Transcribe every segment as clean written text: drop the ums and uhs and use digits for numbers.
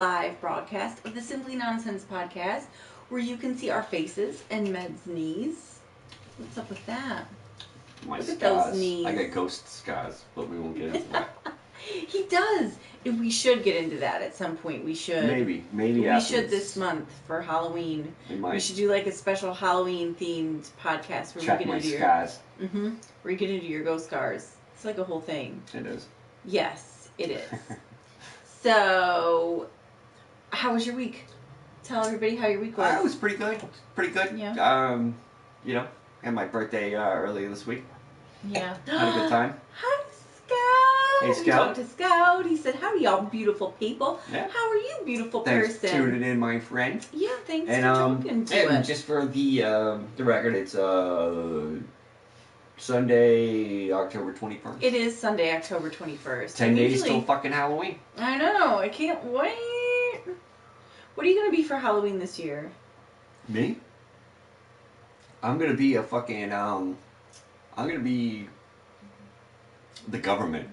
live broadcast of the Simply Nonsense podcast, where you can see our faces and Med's knees. What's up with that? My Look at scars. those knees. I got ghost scars, but we won't get into that. He does. And we should get into that at some point. We should. Maybe We afterwards. should this month for Halloween. We should do like a special Halloween themed podcast where check we get my into scars. where you get into your ghost scars. It's like a whole thing. It is. Yes, it is. So, how was your week? Tell everybody how your week was. It was pretty good. Pretty good. Yeah. Had my birthday earlier this week. Yeah. Had a good time. Hi, Scout. Hey, We Scout. talked to Scout. He said, "Howdy, y'all beautiful people. Yeah. How are you, beautiful Thanks person?" for tuning in, my friend. Yeah, thanks And for talking to and us. just for the record, it's Sunday, October 21st. It is Sunday, October 21st. 10 And days usually- till fucking Halloween. I know. I can't wait. What are you going to be for Halloween this year? Me? I'm gonna be a fucking I'm gonna be the government.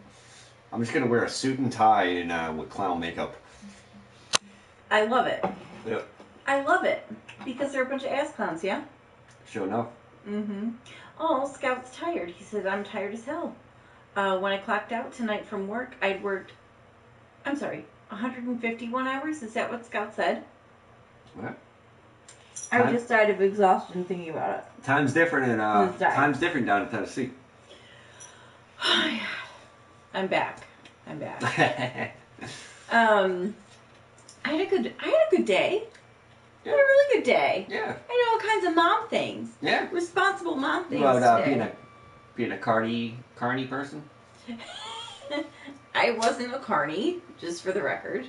I'm just gonna wear a suit and tie and with clown makeup. I love it. Yep. I love it. Because they're a bunch of ass clowns, yeah? Sure enough. Mm-hmm. Oh, Scout's tired. He said, "I'm tired as hell." When I clocked out tonight from work, I'd worked, 151 hours? Is that what Scout said? What? I just died of exhaustion thinking about it. Time's different and Who's dying? time's different down in Tennessee. I'm back. I had a good day. I had a really good day. Yeah. I did all kinds of mom things. Yeah. Responsible mom things About today. being a carny person. I wasn't a carny, just for the record.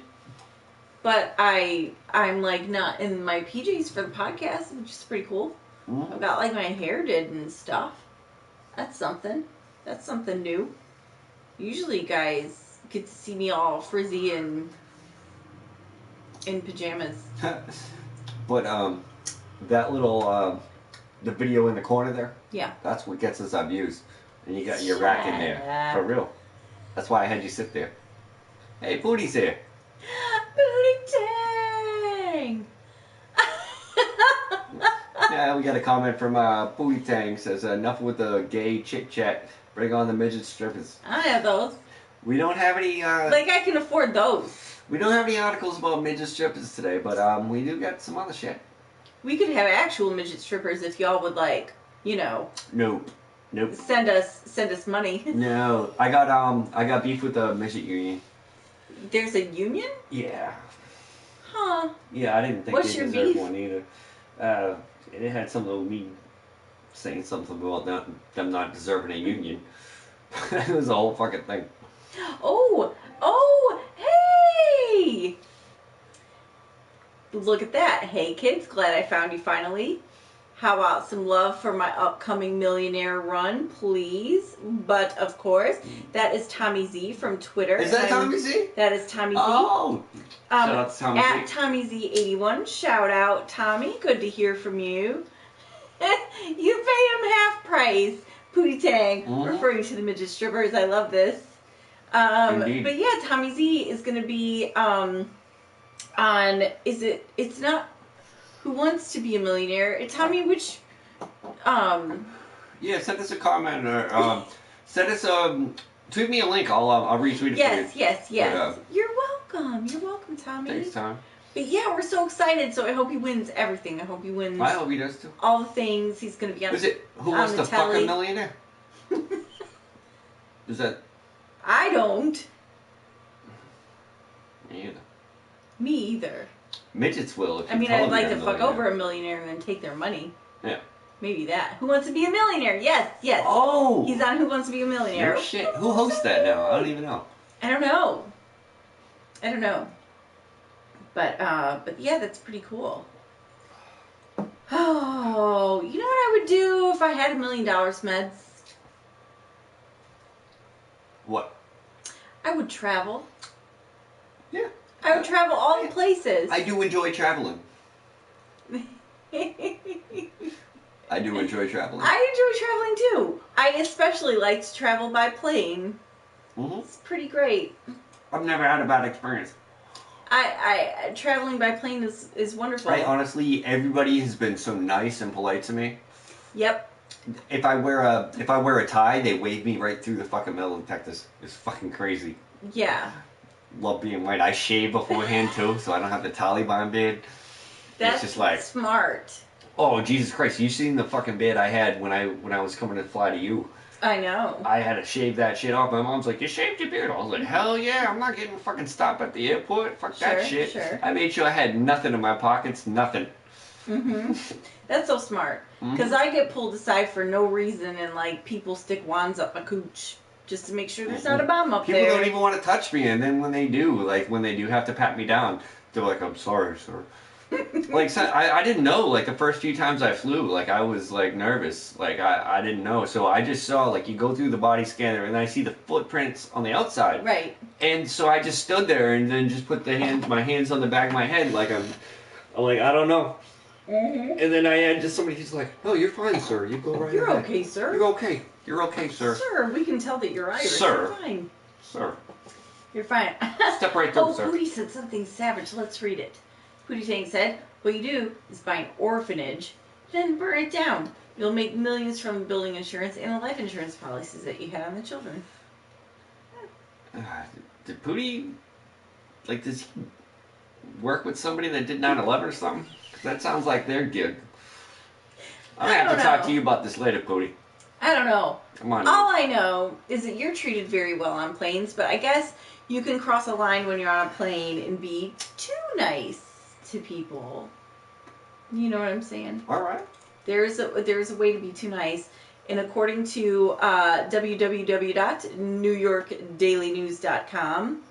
But I'm like not in my PJs for the podcast, which is pretty cool. Mm-hmm. I've got like my hair did and stuff. That's something. That's something new. Usually guys get to see me all frizzy and in pajamas. But that little the video in the corner there. Yeah. That's what gets us our views. And you got your rack in there. For real. That's why I had you sit there. Hey, Booty's here. Booty Tang! Yeah, we got a comment from Booty Tang. Says, enough with the gay chit-chat. Bring on the midget strippers. I have those. We don't have any... Like, I can afford those. We don't have any articles about midget strippers today, but we do got some other shit. We could have actual midget strippers if y'all would like, Nope. send us money. No. I got beef with the midget union. There's a union? Yeah. Huh. Yeah, I didn't think What's they your deserved beef? one either. It had something with me saying something about them not deserving a union. It was a whole fucking thing. Oh, hey! Look at that. Hey, kids, glad I found you finally. How about some love for my upcoming millionaire run, please? But, of course, that is Tommy Z from Twitter. Is that Tommy Z? That is Tommy Z. Oh! Shout out to Tommy At Z. Tommy Z81. Shout out, Tommy. Good to hear from you. You pay him half price. Pootie Tang, referring to the midget strippers. I love this. Indeed. But yeah, Tommy Z is going to be on, it's not Who Wants to Be a Millionaire. Tell me which, Yeah, send us a comment or send us tweet me a link. I'll retweet it yes, for you. yes. But, You're welcome, Tommy. Thanks, Tom. But yeah, we're so excited. So I hope he wins everything. I hope he wins I hope he does too. all the things. He's going to be on. Is it Who on Wants the to Fuck a telly. Millionaire? Is that I don't. me either? Me either. Midgets will. If you I mean, tell I'd them like you're to a fuck millionaire. over a millionaire and then take their money. Yeah. Maybe that. Who Wants to Be a Millionaire? Yes. Oh! He's on Who Wants to Be a Millionaire. No shit. Who hosts that now? I don't even know. I don't know. But yeah, that's pretty cool. Oh, you know what I would do if I had $1 million, Meds? What? I would travel. Yeah. I would travel all the places. I do enjoy traveling. I do enjoy traveling. I enjoy traveling too. I especially like to travel by plane. Mm-hmm. It's pretty great. I've never had a bad experience. I traveling by plane is wonderful. Honestly, everybody has been so nice and polite to me. Yep. If I wear a tie, they wave me right through the fucking metal detectors. It's fucking crazy. Yeah. Love being white. I shave beforehand too, so I don't have the Taliban beard. That's it's just like smart. Oh Jesus Christ! You seen the fucking beard I had when I was coming to fly to you? I know. I had to shave that shit off. My mom's like, "You shaved your beard?" I was like, "Hell yeah! I'm not getting fucking stopped at the airport. Fuck that shit." Sure. I made sure I had nothing in my pockets. Nothing. That's so smart. Because I get pulled aside for no reason, and like people stick wands up my cooch just to make sure there's not a bomb up People there. don't even want to touch me, and then when they do have to pat me down, they're like, "I'm sorry, sir." Like, so I didn't know, like, the first few times I flew, like, I was, like, nervous. Like, I didn't know. So I just saw, like, you go through the body scanner, and I see the footprints on the outside. Right. And so I just stood there and then just put my hands on the back of my head, like, I'm like, I don't know. And then I had just somebody who's like, "Oh, you're fine, sir. You go right ahead. You're okay, sir. You're okay. You're okay, sir. Sir, we can tell that you're Irish. Sir. You're fine. Sir. You're fine." Step right through, sir. Pootie said something savage. Let's read it. Pootie Tang said, "What you do is buy an orphanage, then burn it down. You'll make millions from the building insurance and the life insurance policies that you had on the children." Did Pootie, like, does he work with somebody that did 9/11 or something? 'Cause that sounds like their gig. I'm going to have to talk to you about this later, Pootie. I don't know. Come on. All I know is that you're treated very well on planes, but I guess you can cross a line when you're on a plane and be too nice to people. You know what I'm saying? All right. There's a way to be too nice. And according to www.newyorkdailynews.com,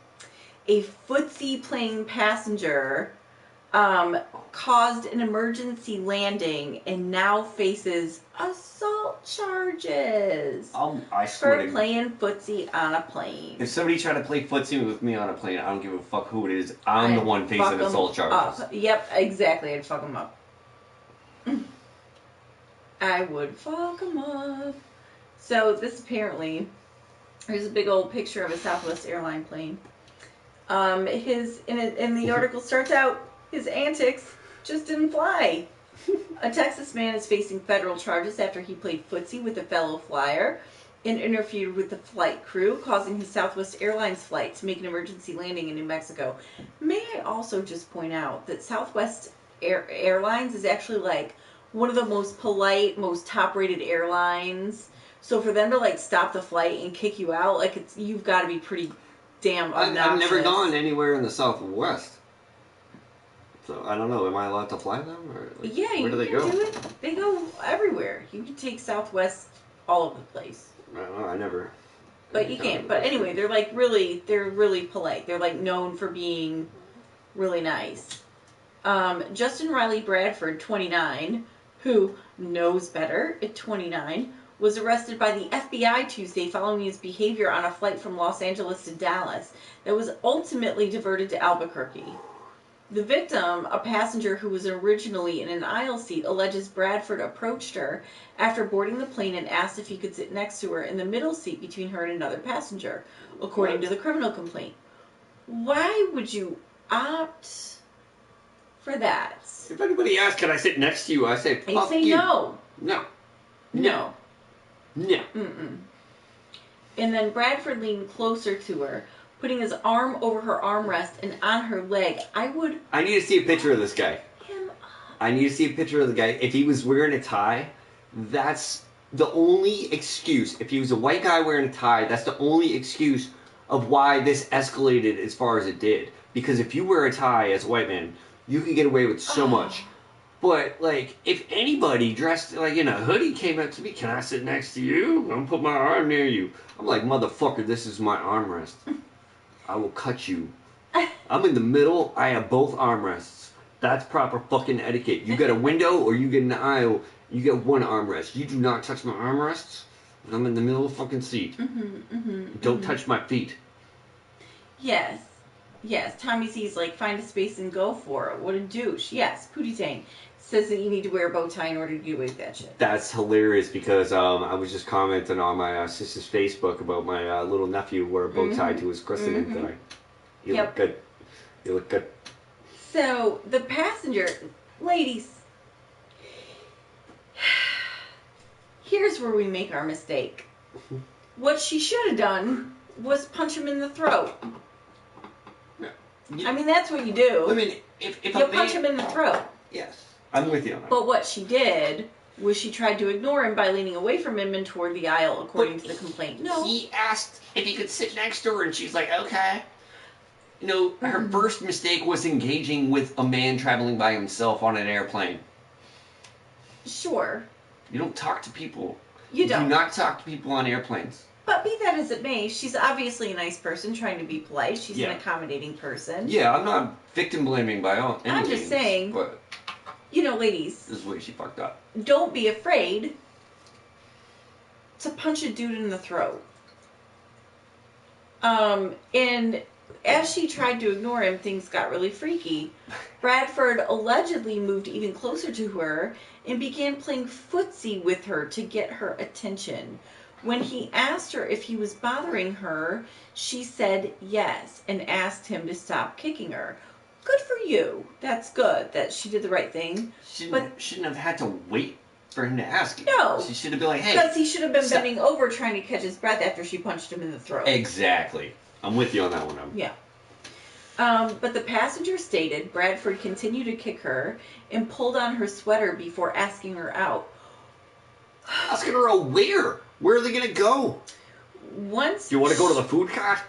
a footsie plane passenger caused an emergency landing and now faces assault charges I swear for playing footsie on a plane. If somebody tried to play footsie with me on a plane, I don't give a fuck who it is. I'm the one facing assault charges. Yep, exactly. I'd fuck them up. I would fuck them up. So this apparently, here's a big old picture of a Southwest airline plane. And the article starts out, his antics just didn't fly. A Texas man is facing federal charges after he played footsie with a fellow flyer and interfered with the flight crew, causing his Southwest Airlines flight to make an emergency landing in New Mexico. May I also just point out that Southwest Airlines is actually like one of the most polite, most top-rated airlines. So for them to like stop the flight and kick you out, like you've got to be pretty damn obnoxious. I've never gone anywhere in the Southwest. So I don't know. Am I allowed to fly them? Or like, yeah, where do they can go? do it. They go everywhere. You can take Southwest all over the place. I don't know. I never. But you can't. But anyway, they're really polite. They're like known for being really nice. Justin Riley Bradford, 29, who knows better at 29, was arrested by the FBI Tuesday following his behavior on a flight from Los Angeles to Dallas that was ultimately diverted to Albuquerque. The victim, a passenger who was originally in an aisle seat, alleges Bradford approached her after boarding the plane and asked if he could sit next to her in the middle seat between her and another passenger, according to the criminal complaint. Why would you opt for that? If anybody asks, "Can I sit next to you?" I say, "Fuck you." You say no. No. No. No. Mm-mm. And then Bradford leaned closer to her, putting his arm over her armrest and on her leg. I need to see a picture of this guy. I need to see a picture of the guy. If he was wearing a tie, that's the only excuse. If he was a white guy wearing a tie, that's the only excuse of why this escalated as far as it did. Because if you wear a tie as a white man, you can get away with so much. But, like, if anybody dressed, like, in a hoodie came up to me, "Can I sit next to you? I'm going to put my arm near you." I'm like, "Motherfucker, this is my armrest. I will cut you. I'm in the middle. I have both armrests. That's proper fucking etiquette. You get a window or you get an aisle, you get one armrest. You do not touch my armrests. I'm in the middle of the fucking seat. Don't touch my feet." Yes. Yes. Tommy C's like, find a space and go for it. What a douche. Yes. Pootie Tang says that you need to wear a bow tie in order to get away with that shit. That's hilarious because I was just commenting on my sister's Facebook about my little nephew wore a bow tie to his christening today. You look good. You look good. So the passenger, ladies, here's where we make our mistake. What she should have done was punch him in the throat. Yeah. I mean, that's what you do. I mean, if you punch him in the throat. Yes, I'm with you on that. But what she did was she tried to ignore him by leaning away from him and toward the aisle, according to the complaint. No. He asked if he could sit next to her, and she's like, okay. You know, her first mistake was engaging with a man traveling by himself on an airplane. Sure. You don't talk to people. You don't. Do not talk to people on airplanes. But be that as it may, she's obviously a nice person trying to be polite. She's Yeah. an accommodating person. Yeah, I'm not victim blaming by all any I'm just means, saying, but you know, ladies, this is where she fucked up. don't be afraid to punch a dude in the throat. And as she tried to ignore him, things got really freaky. Bradford allegedly moved even closer to her and began playing footsie with her to get her attention. When he asked her if he was bothering her, she said yes and asked him to stop kicking her. Good for you. That's good that she did the right thing. Shouldn't have had to wait for him to ask you. No. She should have been like, hey. Because he should have been stop. bending over trying to catch his breath after she punched him in the throat. Exactly. I'm with you on that one. Yeah. But the passenger stated Bradford continued to kick her and pulled on her sweater before asking her out. Asking her out where? Where are they going to go? Once Do you want to go to the food cart?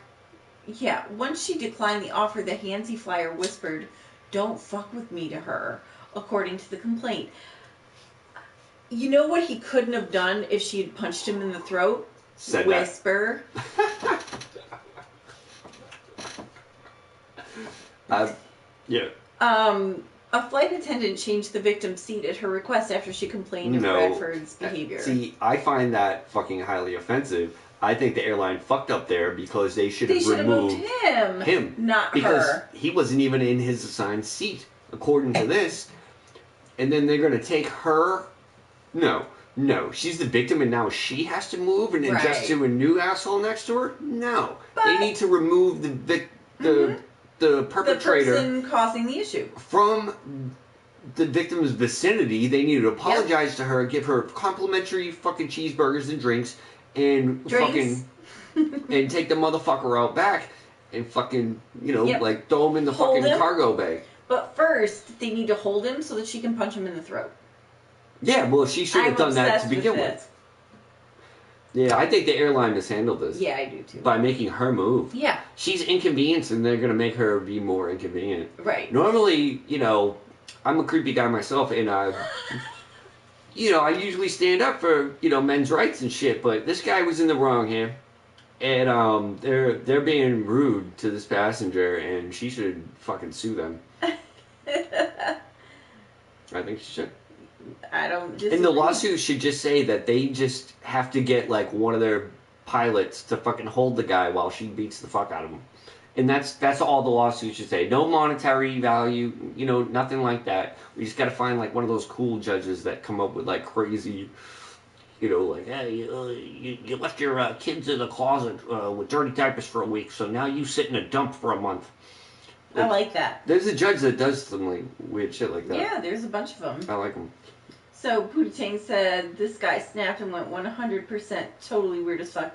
Yeah, once she declined the offer, the handsy flyer whispered, "Don't fuck with me," to her, according to the complaint. You know what he couldn't have done if she had punched him in the throat? Said Whisper. Yeah. A flight attendant changed the victim's seat at her request after she complained of Bradford's behavior. See, I find that fucking highly offensive. I think the airline fucked up there because they should have removed him, not because her. He wasn't even in his assigned seat, according to this. And then they're going to take her. No, she's the victim, and now she has to move and adjust to a new asshole next to her. No, they need to remove the perpetrator, the person causing the issue, from the victim's vicinity. They need to apologize to her, give her complimentary fucking cheeseburgers and drinks, and fucking and take the motherfucker out back and fucking like throw him in the fucking cargo bay. But first, they need to hold him so that she can punch him in the throat. Yeah, well, she should have done that to begin with. Yeah, I think the airline mishandled this. Yeah, I do too. By making her move. Yeah. She's inconvenienced, and they're going to make her be more inconvenient. Right. Normally, I'm a creepy guy myself, and I usually stand up for, men's rights and shit, but this guy was in the wrong here. And they're being rude to this passenger, and she should fucking sue them. I think she should. I don't disagree. And the lawsuit should just say that they just have to get like one of their pilots to fucking hold the guy while she beats the fuck out of him. And that's all the lawsuit should say. No monetary value, nothing like that. We just gotta find like one of those cool judges that come up with like crazy, like, hey, you left your kids in the closet with dirty diapers for a week, so now you sit in a dump for a month. I like that. There's a judge that does some like weird shit like that. Yeah, there's a bunch of them. I like them. So Pootie Tang said this guy snapped and went 100% totally weird as fuck.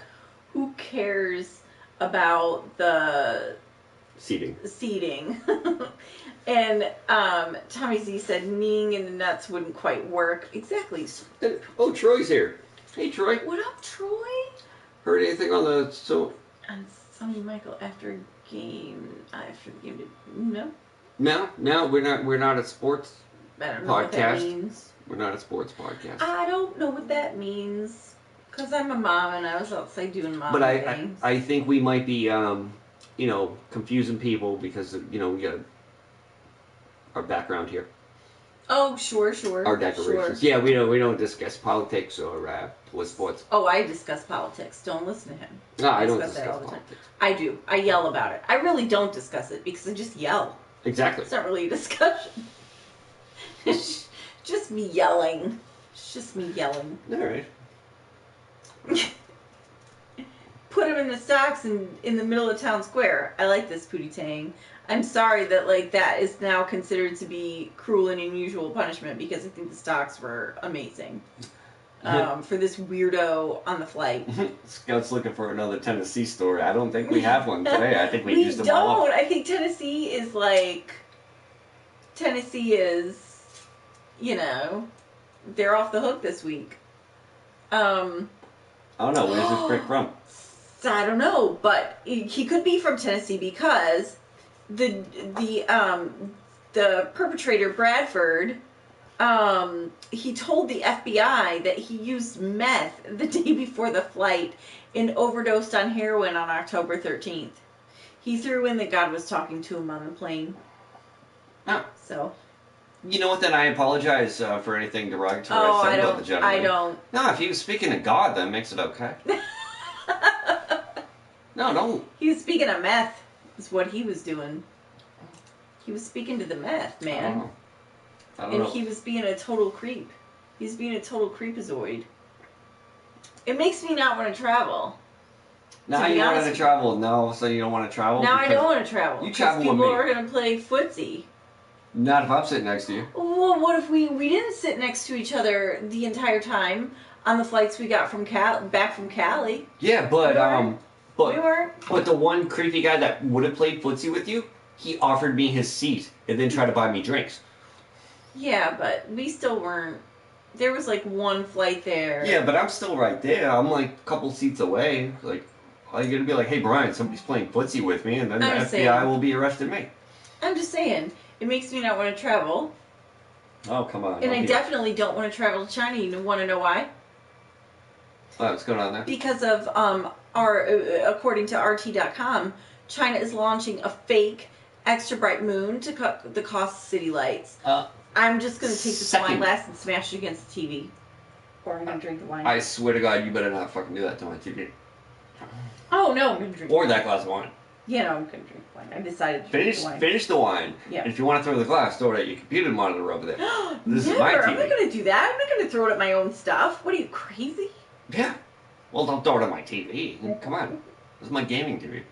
Who cares about the seating? And Tommy Z said kneeing in the nuts wouldn't quite work. Exactly. Oh, Troy's here. Hey, Troy. What up, Troy? Heard anything on the And Sonny Michael after the game. No. No, we're not a sports I don't know what that means. We're not a sports podcast. I don't know what that means. Because I'm a mom and I was outside doing mom things. I think we might be, confusing people because, we got our background here. Oh, sure. Our decorations. Sure. Yeah, we don't discuss politics or sports. Oh, I discuss politics. Don't listen to him. No, I don't discuss politics. I do. I yell about it. I really don't discuss it because I just yell. Exactly. It's not really a discussion. It's just me yelling. It's just me yelling. All right. put him in the stocks in the middle of town square. I like this, Pootie Tang. I'm sorry that like that is now considered to be cruel and unusual punishment because I think the stocks were amazing. For this weirdo on the flight. Scout's looking for another Tennessee story. I don't think we have one today. I think we used them all up. I think Tennessee is like... Tennessee is, you know, they're off the hook this week. I don't know. Where's this prick from? I don't know, but he could be from Tennessee because the perpetrator, Bradford... he told the FBI that he used meth the day before the flight and overdosed on heroin on October 13th. He threw in that God was talking to him on the plane. Oh. So. You know what, then I apologize for anything derogatory I said about the gentleman. I don't. No, if he was speaking to God, that makes it okay. No, don't. He was speaking of meth, is what he was doing. He was speaking to the meth, man. I don't know. He was being a total creep. He was being a total creepazoid. It makes me not want to travel. Now you want to travel. No, so you don't want to travel? Now I don't want to travel. You travel with me. People are going to play footsie. Not if I'm sitting next to you. Well, what if we didn't sit next to each other the entire time on the flights we got from back from Cali? Yeah, but we weren't. But the one creepy guy that would have played footsie with you, he offered me his seat and then tried to buy me drinks. Yeah, but we still weren't. There was like one flight there. Yeah, but I'm still right there. I'm like a couple seats away. Like, all you're gonna be like, hey Brian, somebody's playing footsie with me, and then the FBI will be arresting me. I'm just saying, it makes me not want to travel. Oh, come on. And I definitely don't want to travel to China. You want to know why? What's going on there? Because of according to RT.com, China is launching a fake extra bright moon to cut the cost of city lights. I'm just going to take this wine glass and smash it against the TV. Or I'm going to drink the wine. I swear to God, you better not fucking do that to my TV. Oh, no, I'm going to drink or that glass of wine. Yeah, no, I'm going to drink wine. I decided to drink the wine. Finish the wine. Yeah. And if you want to throw the glass, throw it at your computer monitor over there. This Never. is my TV. I'm not going to do that. I'm not going to throw it at my own stuff. What are you, crazy? Yeah. Well, don't throw it at my TV. Come on. This is my gaming TV.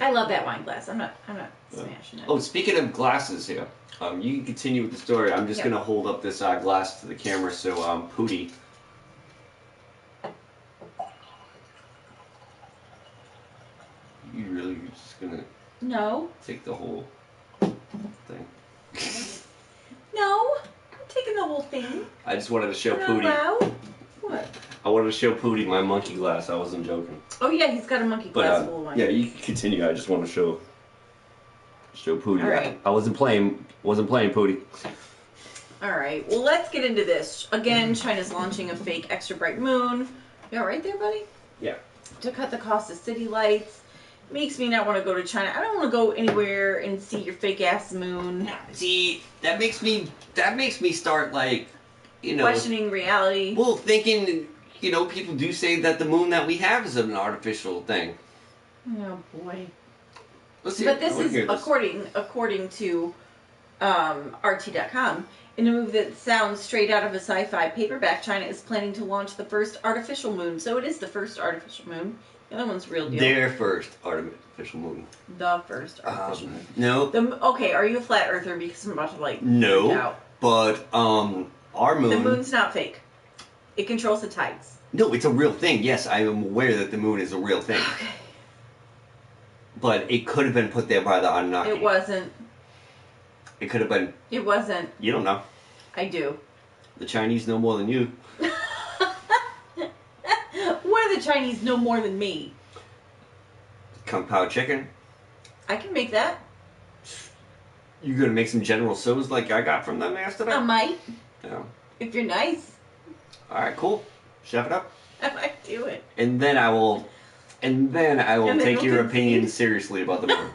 I love that wine glass. I'm not smashing it. Oh, speaking of glasses here, you can continue with the story. I'm just going to hold up this glass to the camera so Pootie. You really just going to take the whole thing? No, I'm taking the whole thing. I just wanted to show Pootie. What? I wanted to show Pootie my monkey glass. I wasn't joking. Oh yeah, he's got a monkey glass full of wine. Yeah, you can continue. I just want to show Pootie. All right. I wasn't playing Pootie. All right. Well, let's get into this. Again, China's launching a fake extra bright moon. You all right there, buddy? Yeah. To cut the cost of city lights. Makes me not want to go to China. I don't want to go anywhere and see your fake ass moon. See, that makes me start like, you know, questioning reality. Well, thinking, you know, people do say that the moon that we have is an artificial thing. Oh boy. Let's see. But this is according to RT.com. In a move that sounds straight out of a sci-fi paperback, China is planning to launch the first artificial moon. So it is the first artificial moon. The other one's real deal. Their first artificial moon. The first artificial moon. No. Okay, are you a flat earther? Because I'm about to like no. Out. But our moon. The moon's not fake. It controls the tides. No, it's a real thing. Yes, I am aware that the moon is a real thing. Okay. But it could have been put there by the Anunnaki. It wasn't. It could have been. It wasn't. You don't know. I do. The Chinese know more than you. What do the Chinese know more than me? Kung Pao chicken. I can make that. You gonna make some General Tso's like I got from them yesterday? I might. Yeah. If you're nice. Alright, cool. Chef it up. I might do it. And then I will take your opinion seriously about the moon.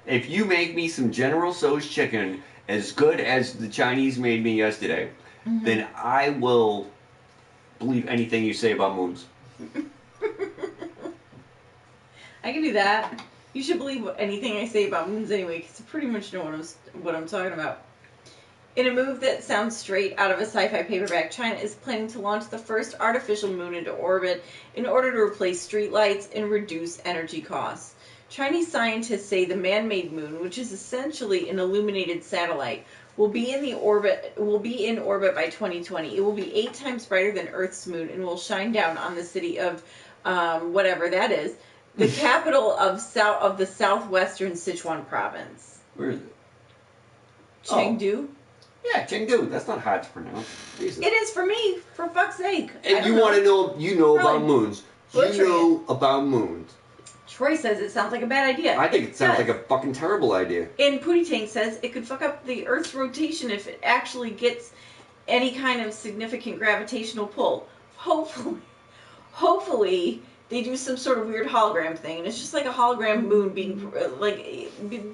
If you make me some General Tso's chicken as good as the Chinese made me yesterday, then I will believe anything you say about moons. I can do that. You should believe anything I say about moons anyway, because you pretty much know what I'm talking about. In a move that sounds straight out of a sci-fi paperback, China is planning to launch the first artificial moon into orbit in order to replace streetlights and reduce energy costs. Chinese scientists say the man-made moon, which is essentially an illuminated satellite, will be in orbit by 2020. It will be 8 times brighter than Earth's moon and will shine down on the city of whatever that is, the capital of the southwestern Sichuan province. Where is it? Chengdu. Yeah, Chengdu. That's not hard to pronounce. Jesus. It is for me, for fuck's sake. And you want to know, about moons. Butchering You know about moons. Troy says it sounds like a bad idea. I think it sounds like a fucking terrible idea. And Pootie Tank says it could fuck up the Earth's rotation if it actually gets any kind of significant gravitational pull. Hopefully they do some sort of weird hologram thing, and it's just like a hologram moon being,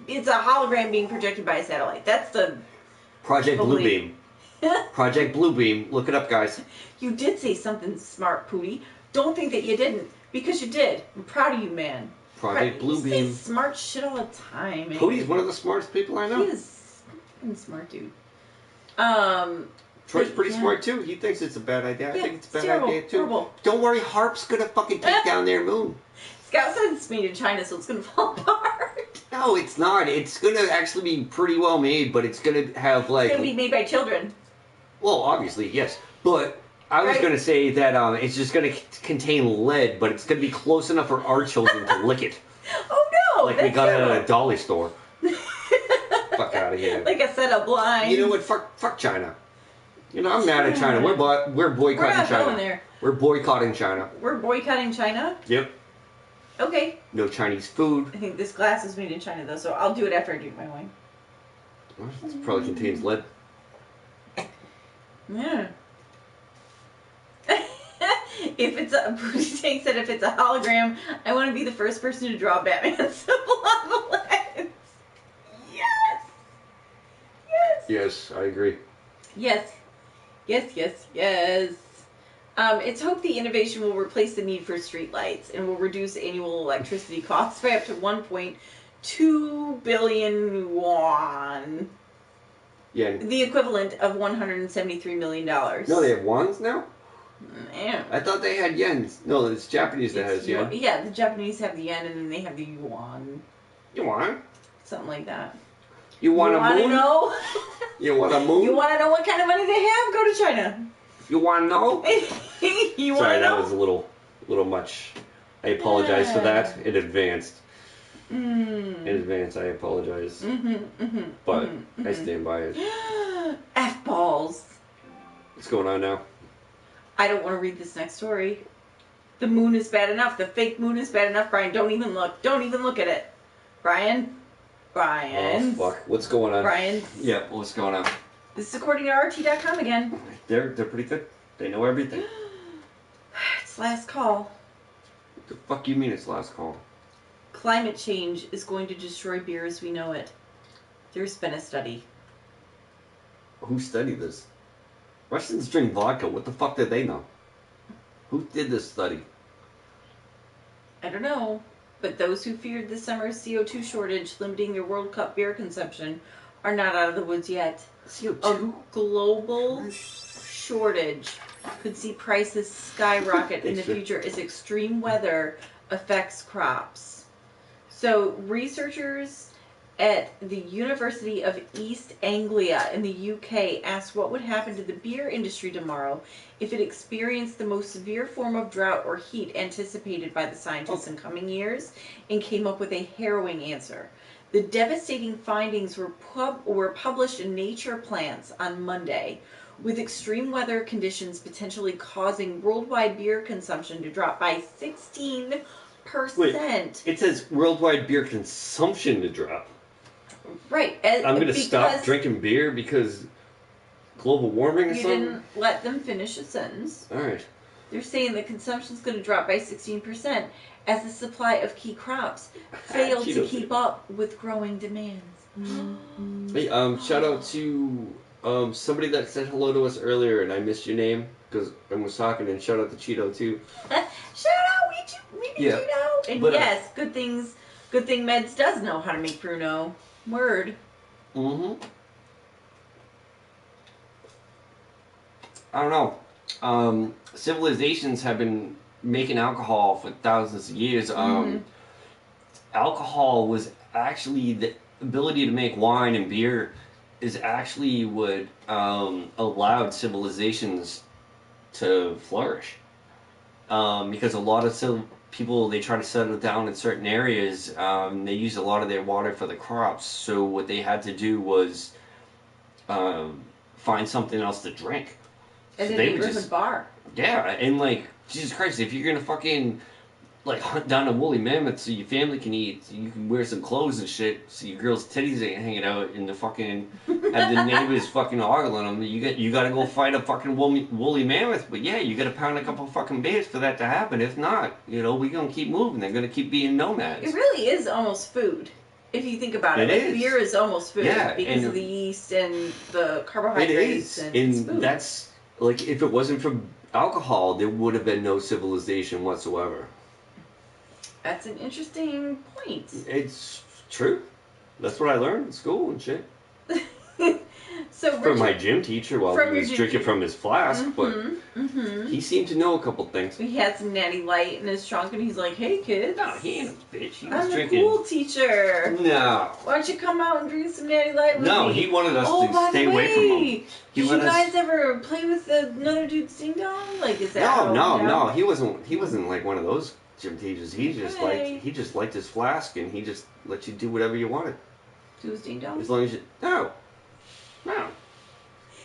it's a hologram being projected by a satellite. That's the... Project Bluebeam. Project Bluebeam. Look it up, guys. You did say something smart, Pootie. Don't think that you didn't, because you did. I'm proud of you, man. Project You say Bluebeam. smart shit all the time. Pootie's one of the smartest people I know. He is a smart dude. Troy's pretty smart too. He thinks it's a bad idea. I Yeah, think it's a bad terrible, idea too. horrible. Don't worry, HARP's gonna fucking take down their moon. Scout says it's made in China, so it's gonna fall apart. No, it's not. It's gonna actually be pretty well made, but it's gonna have like. It's gonna be made by children. Well, obviously, yes. But I was Right. gonna say that it's just gonna contain lead, but it's gonna be close enough for our children to lick it. Oh no! Like we that's got it at terrible. a dolly store. Fuck out of here. Like a set of blinds. You know what? Fuck China. You know, I'm mad at China. We're boycotting We're not China. going there. We're boycotting China. We're boycotting China? Yep. Okay. No Chinese food. I think this glass is made in China, though, so I'll do it after I drink my wine. Well, it probably contains lead. Yeah. If it's a... Bruce Tank said if it's a hologram, I want to be the first person to draw Batman symbol on the lens. Yes! Yes! Yes, I agree. Yes. Yes, yes, yes. It's hoped the innovation will replace the need for streetlights and will reduce annual electricity costs by up to 1.2 billion yuan. Yeah. The equivalent of $173 million. No, they have wands now? Man. I thought they had yens. No, it's Japanese that has yen. Yeah, the Japanese have the yen and then they have the yuan. You want? Something like that. You want you a wanna moon? Know? You want a moon? You want to know what kind of money they have? Go to China. You want to know? You want Sorry, to that know? was a little much. I apologize for that in advance. In advance, I apologize. But I stand by it. F-balls. What's going on now? I don't want to read this next story. The moon is bad enough. The fake moon is bad enough, Brian. Don't even look. Don't even look at it. Brian. Oh, fuck. What's going on? Brian. Yeah, what's going on? This is according to RT.com again. They're pretty good. They know everything. It's last call. What the fuck you mean it's last call? Climate change is going to destroy beer as we know it. There's been a study. Who studied this? Russians drink vodka. What the fuck did they know? Who did this study? I don't know. But those who feared the summer's CO2 shortage limiting their World Cup beer consumption are not out of the woods yet. CO2? A global shortage could see prices skyrocket in the future as extreme weather affects crops. So researchers at the University of East Anglia in the UK asked what would happen to the beer industry tomorrow if it experienced the most severe form of drought or heat anticipated by the scientists in coming years, and came up with a harrowing answer. The devastating findings were published in Nature Plants on Monday, with extreme weather conditions potentially causing worldwide beer consumption to drop by 16%. Wait, it says worldwide beer consumption to drop. Right. I'm going to stop drinking beer because global warming or You something? didn't let them finish a sentence. Alright. They're saying the consumption's going to drop by 16% as the supply of key crops failed to keep up with growing demands. Hey, shout out to somebody that said hello to us earlier and I missed your name because I was talking, and shout out to Cheeto too. Shout out, we did Yeah. Cheeto. And But, yes, good thing Meds does know how to make Bruno. Word. Mm-hmm. I don't know. Civilizations have been making alcohol for thousands of years. Alcohol was actually the ability to make wine and beer is actually what allowed civilizations to flourish. Because a lot of people, they try to settle down in certain areas. They use a lot of their water for the crops. So what they had to do was find something else to drink. And So then they would neighborhood just bar. yeah, and like Jesus Christ, if you're gonna fucking like hunt down a woolly mammoth so your family can eat, so you can wear some clothes and shit, so your girl's titties ain't hanging out in the fucking at the neighbors fucking ogling them. You gotta go fight a fucking woolly mammoth. But yeah, you gotta pound a couple fucking beers for that to happen. If not, we gonna keep moving. They're gonna keep being nomads. It really is almost food. If you think about it, It is. Beer is almost food Yeah, because and of the yeast and the It carbohydrates is, and it's food. that's like if it wasn't for alcohol, there would have been no civilization whatsoever. That's an interesting point. It's true. That's what I learned in school and shit. So From my gym teacher while From he your was gym drinking teacher. from his flask, but he seemed to know a couple things. he had some Natty Light in his trunk and he's like, "Hey kids, No, he ain't a bitch. He was I'm the drinking. cool teacher. No. Why don't you come out and drink some Natty Light with No, me?" he wanted us Oh, to by stay the away from him. way, He did let you us- guys ever play with another dude's ding dong? Like, is that No. He wasn't like one of those gym teachers. He just Okay. liked his flask and he just let you do whatever you wanted. Do his ding dong? As long as you no.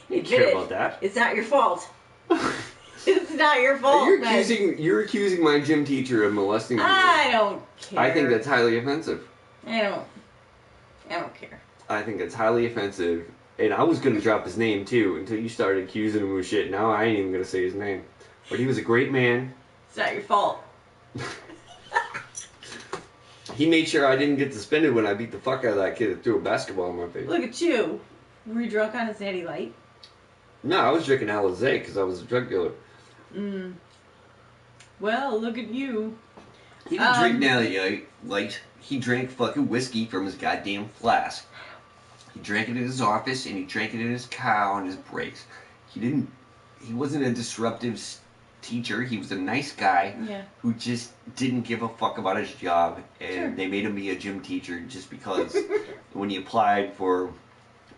He didn't Admit care it. about that. It's not your fault. It's not your fault. You're accusing my gym teacher of molesting me. I don't care. I think that's highly offensive. I don't care. I think that's highly offensive. And I was gonna drop his name too until you started accusing him of shit. Now I ain't even gonna say his name. But he was a great man. It's not your fault. He made sure I didn't get suspended when I beat the fuck out of that kid that threw a basketball in my face. Look at you. Were you drunk on his Natty Light? No, I was drinking Alizé because I was a drug dealer. Well, look at you. He didn't drink Natty Light. He drank fucking whiskey from his goddamn flask. He drank it in his office and he drank it in his car on his breaks. He wasn't a disruptive teacher. He was a nice guy who just didn't give a fuck about his job, and they made him be a gym teacher just because when he applied for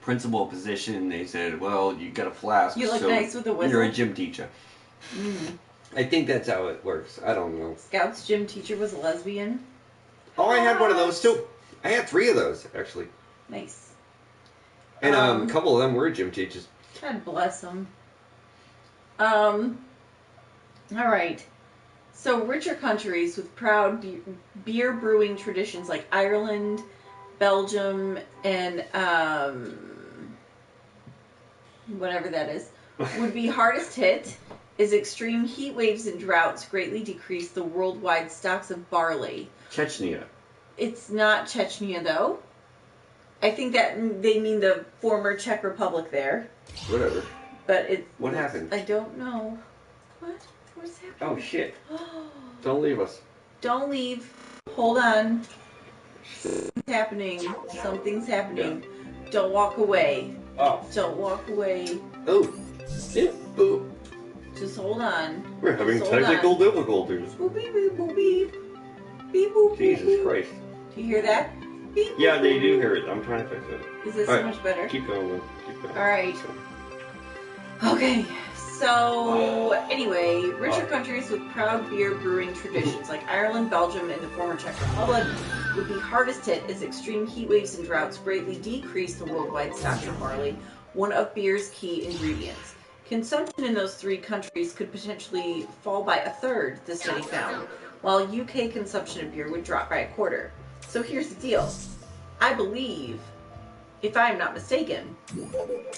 principal position, they said, "Well, you got a flask, You look so nice with a whistle." you're a gym teacher." I think that's how it works. I don't know. Scout's gym teacher was a lesbian. Oh, I had one of those too. I had 3 of those actually, Nice. and a couple of them were gym teachers. God bless him. All right. So richer countries with proud beer brewing traditions like Ireland, Belgium, and whatever that is, would be hardest hit as extreme heat waves and droughts greatly decrease the worldwide stocks of barley. Chechnya. It's not Chechnya, though. I think that they mean the former Czech Republic there. Whatever. But it. What happened? I don't know. What? What's happening? Oh shit! Don't leave us. Don't leave. Hold on. Something's happening. Something's happening. Don't walk away. Oh. Don't walk away. Oh. Yeah. Boop. Just hold on. We're having Just hold technical on. difficulties. Boop beep boop boop beep. Beep boop. Jesus boop, boop. Christ. Do you hear that? Beep, Yeah, boop, they boop, do boop. hear it. I'm trying to fix it. Is this All so right. much better? Keep going, then. Keep going. All right. Okay, so anyway, richer countries with proud beer brewing traditions like Ireland, Belgium, and the former Czech Republic would be hardest hit as extreme heat waves and droughts greatly decrease the worldwide stocks of barley, one of beer's key ingredients. Consumption in those 3 countries could potentially fall by 1/3, the study found, while UK consumption of beer would drop by 1/4. So here's the deal. I believe, if I'm not mistaken,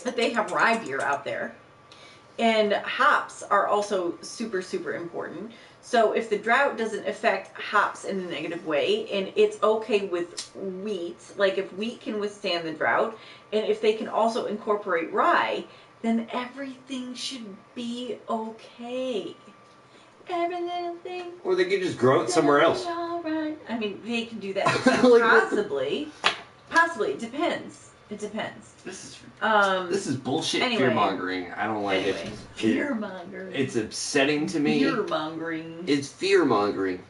that they have rye beer out there. And hops are also super, super important. So if the drought doesn't affect hops in a negative way, and it's okay with wheat, like if wheat can withstand the drought, and if they can also incorporate rye, then everything should be okay. Every little thing. Or they could just grow it somewhere else. All right. I mean, they can do that. Like- Possibly. Possibly. It depends. It depends. This This is bullshit anyway. fear mongering. I don't like Anyway, it. fear mongering. It's upsetting to me. Fear mongering. It's fear mongering,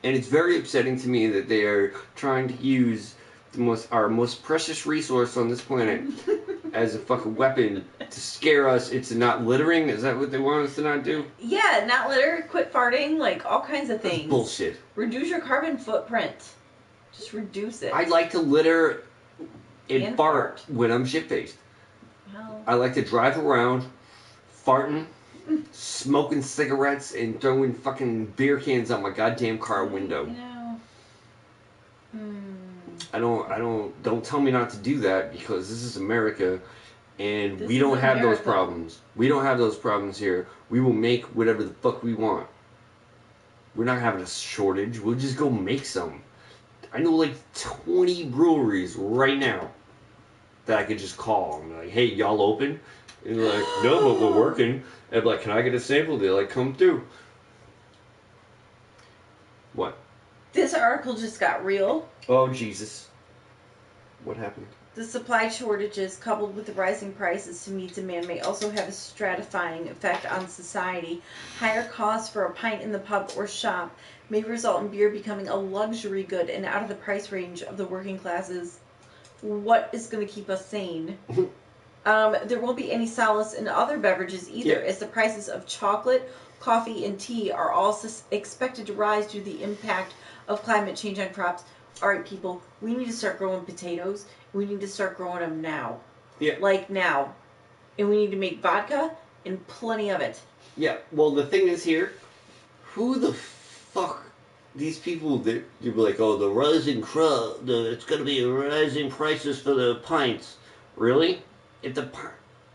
and it's very upsetting to me that they are trying to use our most precious resource on this planet as a fucking weapon to scare us into not littering. Is that what they want us to not do? Yeah, not litter, quit farting, like all kinds of That's things. bullshit. Reduce your carbon footprint. Just reduce it. I like to litter and fart fart. when I'm shit-faced. Well, I like to drive around, farting, smoking cigarettes, and throwing fucking beer cans out my goddamn car window. you know. Don't tell me not to do that, because this is America, and This we is don't have those America. problems. We don't have those problems here. We will make whatever the fuck we want. We're not having a shortage. We'll just go make some. I know like 20 breweries right now that I could just call. I'm like, hey, y'all open? And they're like, no, but we're working. And I'm like, can I get a sample? They're like, come through. What? This article just got real. Oh, Jesus. What happened? The supply shortages, coupled with the rising prices to meet demand, may also have a stratifying effect on society. Higher costs for a pint in the pub or shop may result in beer becoming a luxury good and out of the price range of the working classes. What is going to keep us sane? There won't be any solace in other beverages either, Yeah. as the prices of chocolate, coffee, and tea are all expected to rise due to the impact of climate change on crops. All right, people, we need to start growing potatoes. We need to start growing them now. Yeah. Like now. And we need to make vodka and plenty of it. Yeah, well, the thing is here, who the fuck, these people that you'd be like, oh, the rising it's going to be rising prices for the pints. Really? If the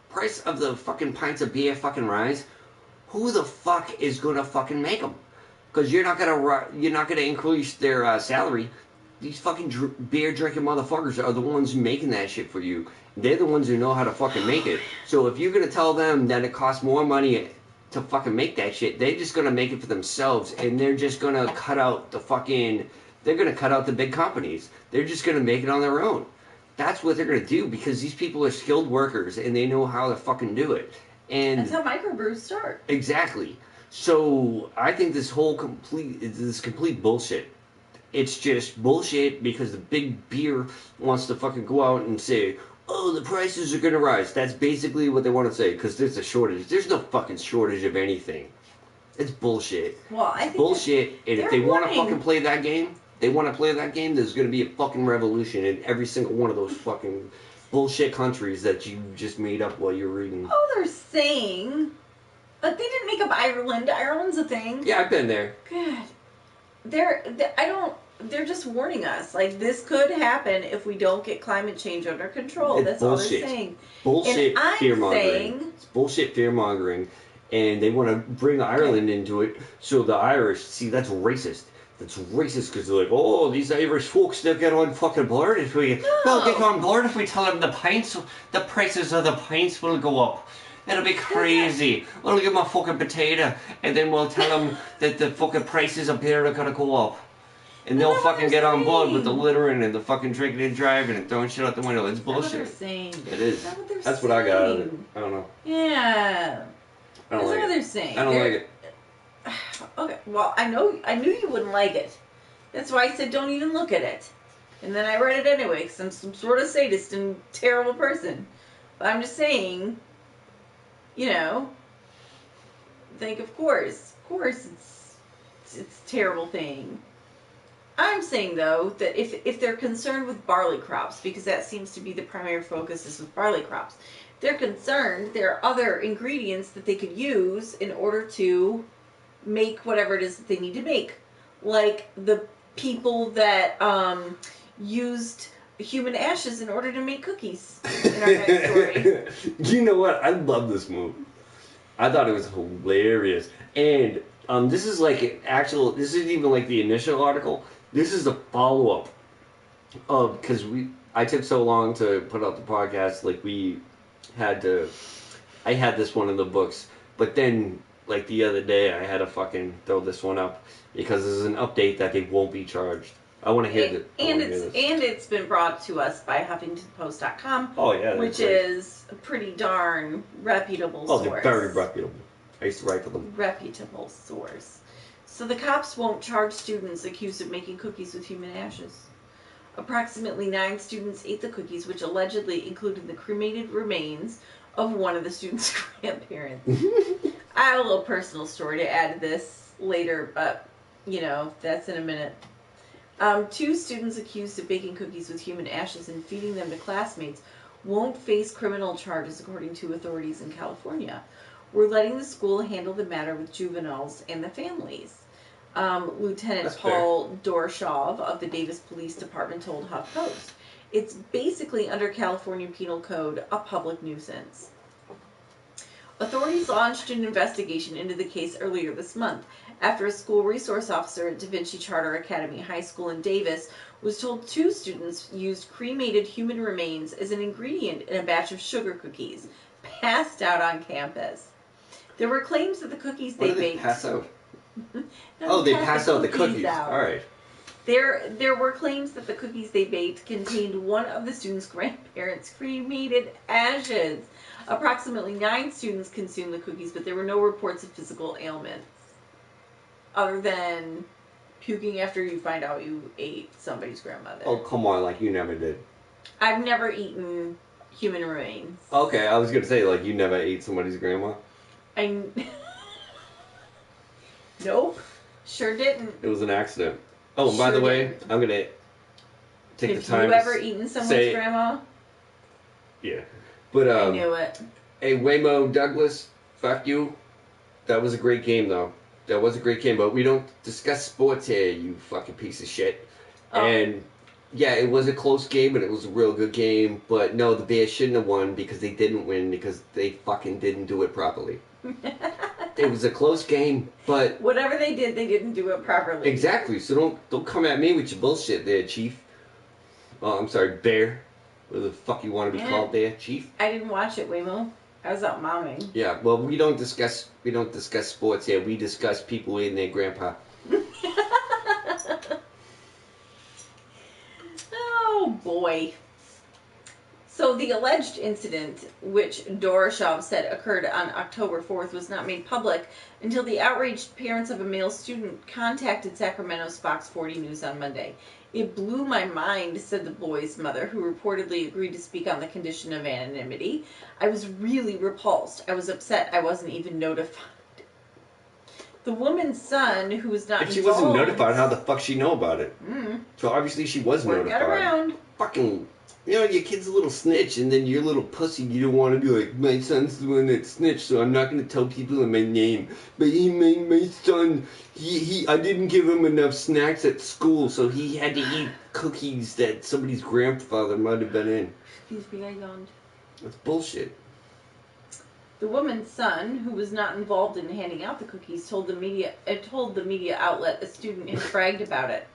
price of the fucking pints of beer fucking rise, who the fuck is going to fucking make them? Because you're not gonna increase their salary. These fucking beer drinking motherfuckers are the ones making that shit for you. They're the ones who know how to fucking make it. So if you're gonna tell them that it costs more money to fucking make that shit, they're just gonna make it for themselves, and they're just gonna cut out they're gonna cut out the big companies. They're just gonna make it on their own. That's what they're gonna do, because these people are skilled workers and they know how to fucking do it. And That's how microbrews start. exactly. So I think this complete bullshit. It's just bullshit because the big beer wants to fucking go out and say, oh, the prices are gonna rise. That's basically what they want to say, because there's a shortage. There's no fucking shortage of anything. It's bullshit. Well, I think Bullshit. And if they're they want to warning. fucking play that game, there's gonna be a fucking revolution in every single one of those fucking bullshit countries that you just made up while you're reading. Oh, they're saying. But they didn't make up Ireland. Ireland's a thing. Yeah, I've been there. God. They're just warning us. Like, this could happen if we don't get climate change under control. It's That's bullshit. all they're saying. Bullshit And I'm fear mongering. saying- It's bullshit fear mongering, and they want to bring Ireland into it. So the Irish, see, that's racist. That's racist because they're like, oh, these Irish folks, they'll get on fucking board if we. They'll get on board if we tell them the prices of the pints will go up. It'll be crazy. We'll give them a fucking potato, and then we'll tell them that the fucking prices of beer are gonna go up. And they'll That's what fucking they're get on board with the saying. littering and the fucking drinking and driving and throwing shit out the window. It's That's what they're bullshit. saying. It is. That's what they're That's what I got out of it. saying. I don't know. Yeah. I don't That's like what it. they're saying. I don't like it. Okay, well, I knew you wouldn't like it. That's why I said don't even look at it. And then I read it anyway, because I'm some sort of sadist and terrible person. But I'm just saying, think of course it's a terrible thing. I'm saying, though, that if they're concerned with barley crops, because that seems to be the primary focus is with barley crops, they're concerned there are other ingredients that they could use in order to make whatever it is that they need to make. Like the people that used human ashes in order to make cookies in our next story. You know what? I love this movie. I thought it was hilarious. And this is like this isn't even like the initial article. This is a follow-up of, because I took so long to put out the podcast, like I had this one in the books, but then like the other day I had to fucking throw this one up because this is an update that they won't be charged. I want to hear and it's been brought to us by HuffingtonPost.com, Oh yeah, which great. is a pretty darn reputable source. Oh, they're very reputable. I used to write for them. Reputable source. So the cops won't charge students accused of making cookies with human ashes. Approximately 9 students ate the cookies, which allegedly included the cremated remains of one of the students' grandparents. I have a little personal story to add to this later, but, that's in a minute. 2 students accused of baking cookies with human ashes and feeding them to classmates won't face criminal charges, according to authorities in California. We're letting the school handle the matter with juveniles and the families. Lieutenant That's Paul Dorshov of the Davis Police Department told HuffPost. It's basically, under California Penal Code, a public nuisance. Authorities launched an investigation into the case earlier this month after a school resource officer at Da Vinci Charter Academy High School in Davis was told 2 students used cremated human remains as an ingredient in a batch of sugar cookies passed out on campus. There were claims that the cookies What they did baked... they pass out? No, They passed out the cookies. out. All right. There were claims that the cookies they baked contained one of the students' grandparents' cremated ashes. Approximately 9 students consumed the cookies, but there were no reports of physical ailments. Other than puking after you find out you ate somebody's grandmother. Oh, come on, like you never did. I've never eaten human remains. Okay, I was going to say, like, you never ate somebody's grandma. Nope. Sure didn't. It was an accident. Oh, and by the way, didn't. I'm going to take the time Have you ever eaten someone's grandma? Yeah. But, I knew it. hey, Waymo Douglas, fuck you. That was a great game, though. That was a great game, but we don't discuss sports here, you fucking piece of shit. Oh. And, yeah, it was a close game, and it was a real good game, but no, the Bears shouldn't have won because they didn't win because they fucking didn't do it properly. It was a close game, but... Whatever they did, they didn't do it properly. Exactly, so don't come at me with your bullshit there, Chief. Oh, I'm sorry, Bear. What the fuck you want to be called there, Chief? I didn't watch it, Waymo. I was out momming. Yeah, well, we don't discuss sports here. We discuss people eating their grandpa. Oh, boy. So the alleged incident, which Doroshov said occurred on October 4th, was not made public until the outraged parents of a male student contacted Sacramento's Fox 40 News on Monday. It blew my mind, said the boy's mother, who reportedly agreed to speak on the condition of anonymity. I was really repulsed. I was upset I wasn't even notified. The woman's son, who was not If she involved... wasn't notified, how the fuck she know about it? So obviously she was Word notified. got around. Fucking, your kid's a little snitch, and then you're a little pussy. You don't want to be like, my son's the one that snitched, so I'm not going to tell people in my name. But my son, I didn't give him enough snacks at school, so he had to eat cookies that somebody's grandfather might have been in. Excuse me, I yawned. That's bullshit. The woman's son, who was not involved in handing out the cookies, told the media outlet a student had bragged about it.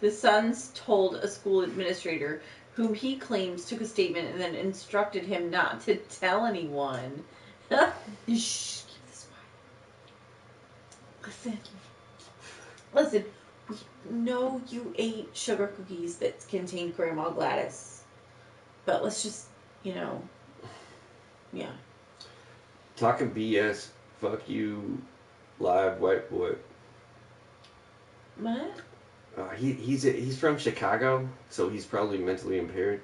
The sons told a school administrator, whom he claims took a statement and then instructed him not to tell anyone. Shh, keep this quiet. Listen, we know you ate sugar cookies that contained Grandma Gladys. But let's just, yeah. Talking BS, fuck you, live white boy. What? He's from Chicago, so he's probably mentally impaired.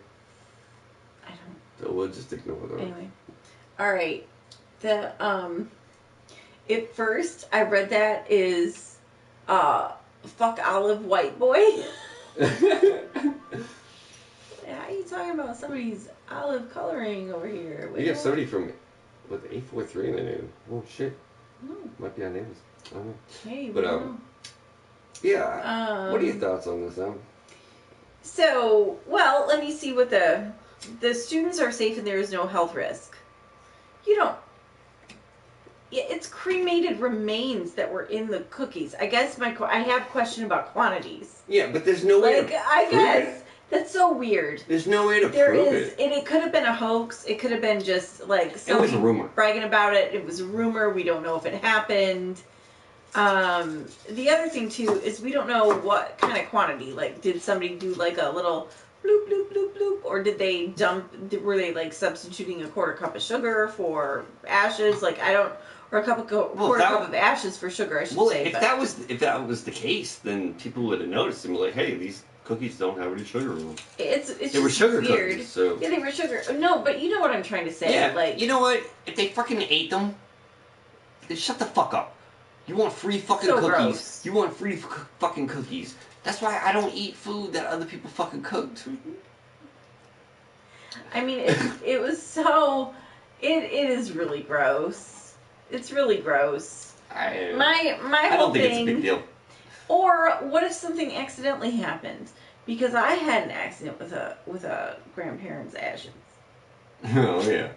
I don't. So we'll just ignore that. Anyway, all right. At first I read that is, fuck olive white boy. How are you talking about somebody's olive coloring over here? You got somebody from with 843 in the name. Oh shit. No. Might be our neighbors. I don't know. Hey, But yeah. What are your thoughts on this, So, well, let me see what the students are safe and there is no health risk. It's cremated remains that were in the cookies. I guess I have a question about quantities. Yeah, but there's no way to I prove guess it. that's so weird. There's no way to prove it. It could have been a hoax. It could have been just like It was somebody a rumor. bragging about it. It was a rumor. We don't know if it happened. The other thing too is we don't know what kind of quantity. Like, did somebody do like a little bloop bloop bloop bloop, or did they were they like substituting a quarter cup of sugar for ashes? Like, I don't, or a quarter cup of ashes for sugar, I should say. If that was the case, then people would have noticed and be like, hey, these cookies don't have any sugar in them. They were sugar weird. cookies, so yeah, they were sugar. No, but you know what I'm trying to say. Yeah, like, you know what? If they fucking ate them, then shut the fuck up. You want free fucking so cookies. Gross. You want free fucking cookies. That's why I don't eat food that other people fucking cooked. I mean, it was so. It is really gross. It's really gross. My I whole don't think thing. it's a big deal. Or what if something accidentally happened? Because I had an accident with a grandparent's ashes. Oh yeah.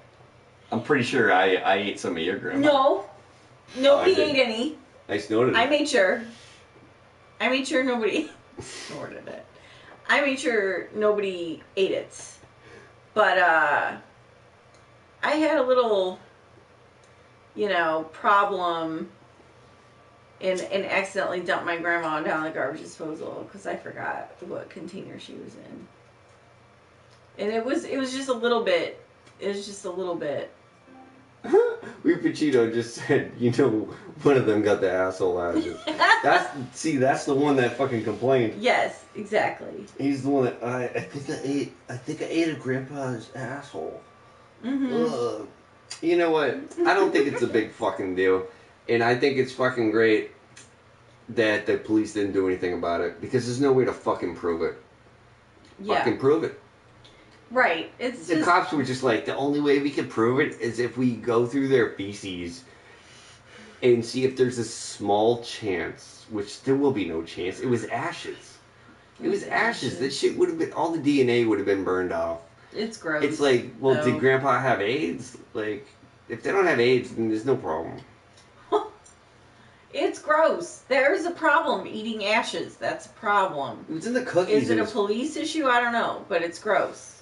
I'm pretty sure I ate some of your grandma. No, nobody I didn't. ate any. I snorted it. I made sure nobody snorted it. I made sure nobody ate it. But I had a little, problem and accidentally dumped my grandma down the garbage disposal because I forgot what container she was in. And it was just a little bit. It was just a little bit. Pacino just said, one of them got the asshole ashes. That's the one that fucking complained. Yes, exactly. He's the one that I think I ate a grandpa's asshole. Mm-hmm. Ugh. You know what? I don't think it's a big fucking deal, and I think it's fucking great that the police didn't do anything about it because there's no way to fucking prove it. Yeah. Fucking prove it. Right. It's The just, cops were just like, the only way we can prove it is if we go through their feces and see if there's a small chance, which there will be no chance. It was ashes. It was ashes. That shit would have been, all the DNA would have been burned off. It's gross. It's like, well, No. did Grandpa have AIDS? Like, if they don't have AIDS, then there's no problem. It's gross. There's a problem eating ashes. That's a problem. It was in the cookies. Is it a police issue? I don't know, but it's gross.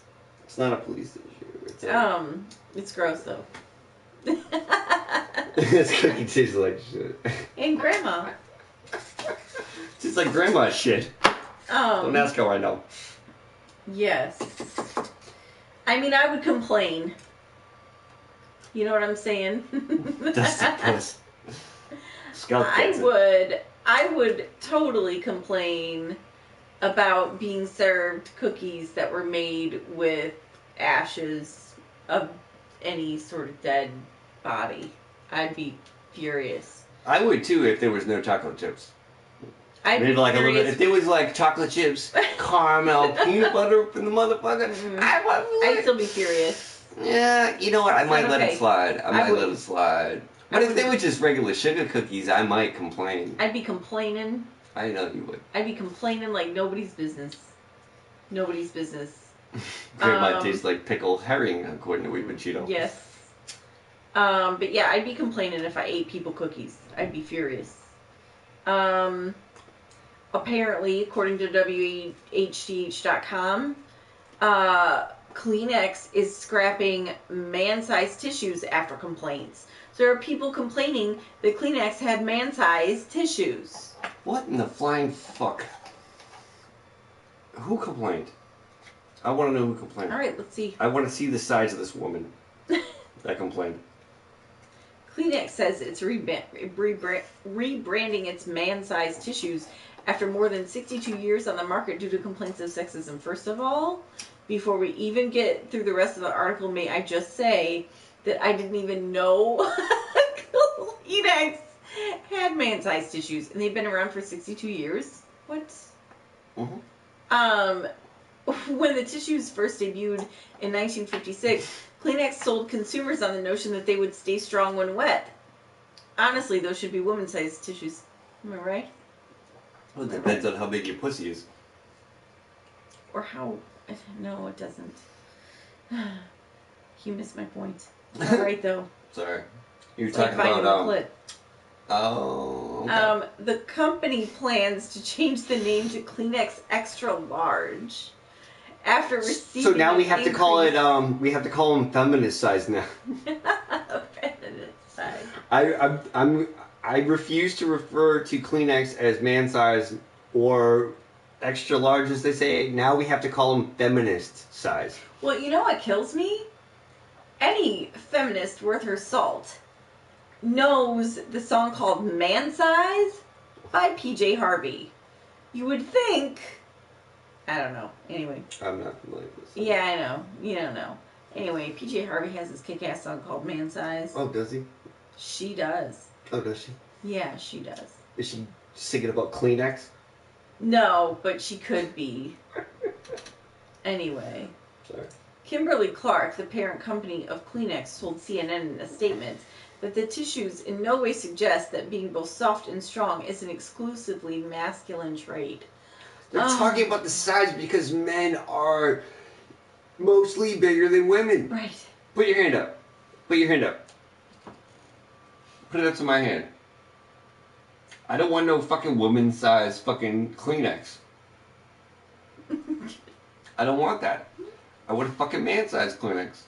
It's not a police issue. It's gross though. This cookie tastes like shit. And grandma. It's like grandma's shit. Don't ask how I know. Yes. I mean, I would complain. You know what I'm saying? Dusty puss. Scout gets it. I would totally complain about being served cookies that were made with ashes of any sort of dead body. I'd be furious. I would too if there was no chocolate chips. I'd Maybe be like furious. a little bit. If there was like chocolate chips, caramel, peanut butter from the motherfucker, I'd still be furious. Yeah, you know what? I might let okay. it slide. I might let it slide. But I if they would- were just regular sugar cookies, I might complain. I'd be complaining. I know you would. I'd be complaining like nobody's business. Nobody's business. Grandma tastes like pickled herring, according to Weepin' Cheeto. Yes. But yeah, I'd be complaining if I ate people cookies. I'd be furious. Apparently, according to WHDH.com, Kleenex is scrapping man-sized tissues after complaints. So there are people complaining that Kleenex had man-sized tissues. What in the flying fuck? Who complained? I want to know who complained. All right, let's see. I want to see the size of this woman that complained. Kleenex says it's rebranding its man-sized tissues after more than 62 years on the market due to complaints of sexism. First of all, before we even get through the rest of the article, may I just say that I didn't even know Kleenex had man-sized tissues, and they've been around for 62 years. What? Mm-hmm. When the tissues first debuted in 1956, Kleenex sold consumers on the notion that they would stay strong when wet. Honestly, those should be woman-sized tissues. Am I right? Well, it depends on how big your pussy is. Or how... No, it doesn't. You missed my point. All right, though. Sorry. You're It's like talking vitamin about, clit. Oh, okay. The company plans to change the name to Kleenex Extra Large after receiving. So now we an have to call it, increase- we have to call them feminist size now. Feminist size. I refuse to refer to Kleenex as man size or extra large, as they say. Now we have to call them feminist size. Well, you know what kills me? Any feminist worth her salt knows the song called Man Size by PJ Harvey. You would think... I don't know. Anyway. I'm not familiar with this. Yeah, I know. You don't know. Anyway, PJ Harvey has this kick-ass song called Man Size. Oh, does he? She does. Oh, does she? Yeah, she does. Is she singing about Kleenex? No, but she could be. Anyway. Sorry. Kimberly Clark, the parent company of Kleenex, told CNN in a statement that the tissues in no way suggest that being both soft and strong is an exclusively masculine trait. They're talking about the size because men are mostly bigger than women. Right. Put your hand up. Put your hand up. Put it up to my hand. I don't want no fucking woman-size fucking Kleenex. I don't want that. I want a fucking man-size Kleenex.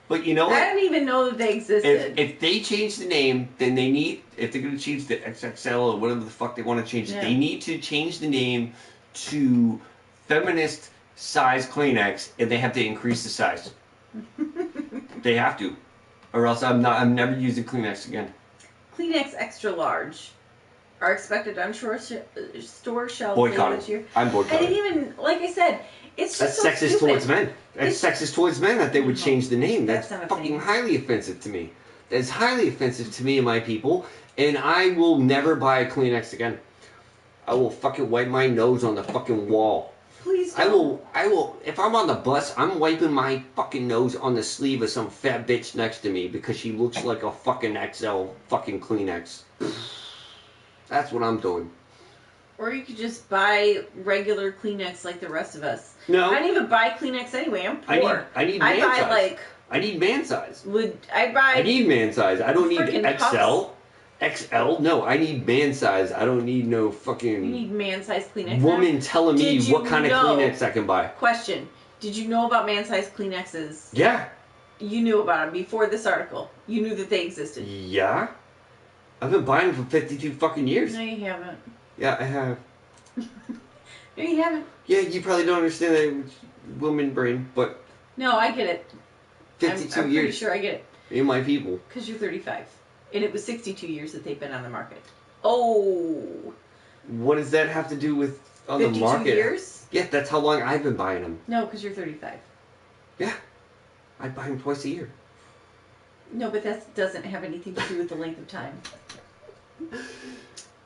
But you know what? I didn't even know that they existed. If they change the name, then they need, if they're going to change the XXL or whatever the fuck they want to change it, Yeah. they need to change the name to feminist size Kleenex, and they have to increase the size. They have to. Or else I'm never using Kleenex again. Kleenex Extra Large are expected on store shelves later Boycotting. this year. I'm I boycotting. didn't even, like I said, it's That's just so sexist stupid. towards men. That's sexist towards men that they would change the name. That's That's not a fucking thing. highly offensive to me. That's highly offensive to me and my people, and I will never buy a Kleenex again. I will fucking wipe my nose on the fucking wall. Please don't. I will, if I'm on the bus, I'm wiping my fucking nose on the sleeve of some fat bitch next to me because she looks like a fucking XL fucking Kleenex. That's what I'm doing. Or you could just buy regular Kleenex like the rest of us. No. I don't even buy Kleenex anyway. I'm poor. I need man buy size. like I need man size. I I need man size. I don't need Freaking XL. XL? No, I need man size. I don't need no fucking You need man-sized Kleenex. woman now? telling me Did you what kind know- of Kleenex I can buy. Question: did you know about man-sized Kleenexes? Yeah. You knew about them before this article. You knew that they existed. Yeah. I've been buying them for 52 fucking years. No, you haven't. Yeah, I have. No, you haven't. Yeah, you probably don't understand that woman brain, but No, I get it. 52 I'm pretty years. sure I get it. In my people. Because you're 35. And it was 62 years that they've been on the market. Oh. What does that have to do with on the 52 market? years? Yeah, that's how long I've been buying them. No, because you're 35. Yeah. I buy them twice a year. No, but that doesn't have anything to do with the length of time.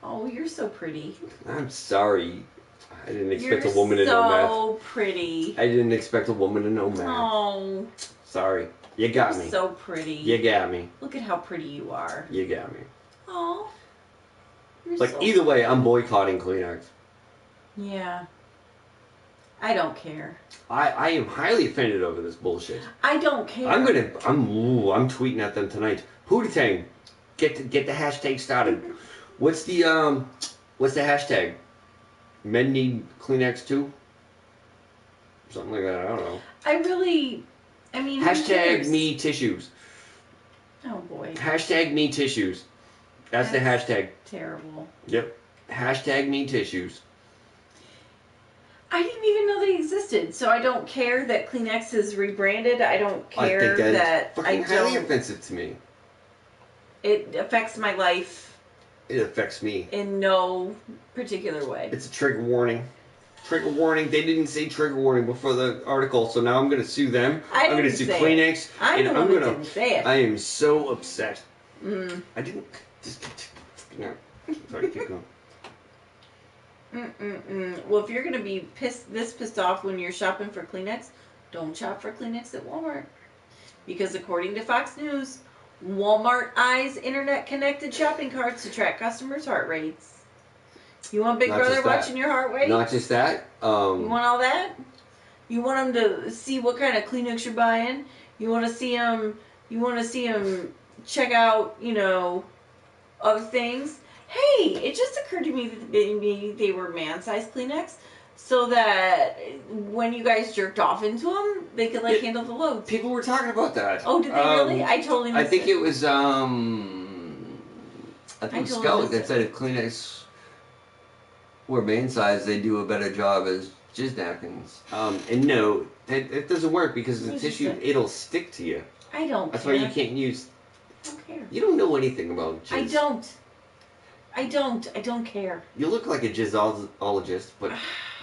Oh, you're so pretty. I'm sorry. I didn't expect You're a woman to know math. so pretty. I didn't expect a woman to know math. Oh, Sorry. You got you're me. so pretty. You got me. Look at how pretty you are. You got me. Oh. You're Like, so either way, I'm boycotting Kleenex. Yeah. I don't care. I am highly offended over this bullshit. I don't care. I'm tweeting at them tonight. Pootie Tang, get the hashtag started. What's the hashtag? Men need Kleenex too? Something like that. I don't know. I mean, who Hashtag cares? me tissues. Oh boy. Hashtag me tissues. That's the hashtag. Terrible. Yep. Hashtag me tissues. I didn't even know they existed, so I don't care that Kleenex is rebranded. I don't care I think that fucking I highly don't. offensive to me. It affects my life It affects me. in no particular way. It's a trigger warning. Trigger warning. They didn't say trigger warning before the article, so now I'm going to sue them. I I'm going to didn't sue say Kleenex. I'm and the I'm one that gonna. didn't say it. I am so upset. I didn't. No. Sorry, keep going. Well, if you're gonna be pissed off when you're shopping for Kleenex, don't shop for Kleenex at Walmart. Because according to Fox News, Walmart eyes internet-connected shopping carts to track customers' heart rates. You want Big Not Brother just that. watching your heart rate? Not just that. You want all that? You want them to see what kind of Kleenex you're buying? You want to see them? You want to see them check out, other things? Hey, it just occurred to me that maybe they were man-sized Kleenex, so that when you guys jerked off into them, they could handle the loads. People were talking about that. Oh, did they really? I totally missed I think it was I think told Scout, him that said if Kleenex were man size, they do a better job as jizz napkins. And no, it doesn't work because the What'd you tissue, say? it'll stick to you. I don't That's care. why you can't use. I don't care. You don't know anything about jizz. I don't care. You look like a jizzologist, but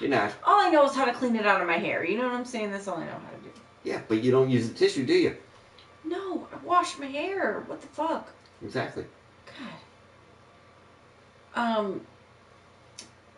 you're not. All I know is how to clean it out of my hair. You know what I'm saying? That's all I know how to do. Yeah, but you don't use the tissue, do you? No, I wash my hair. What the fuck? Exactly. God.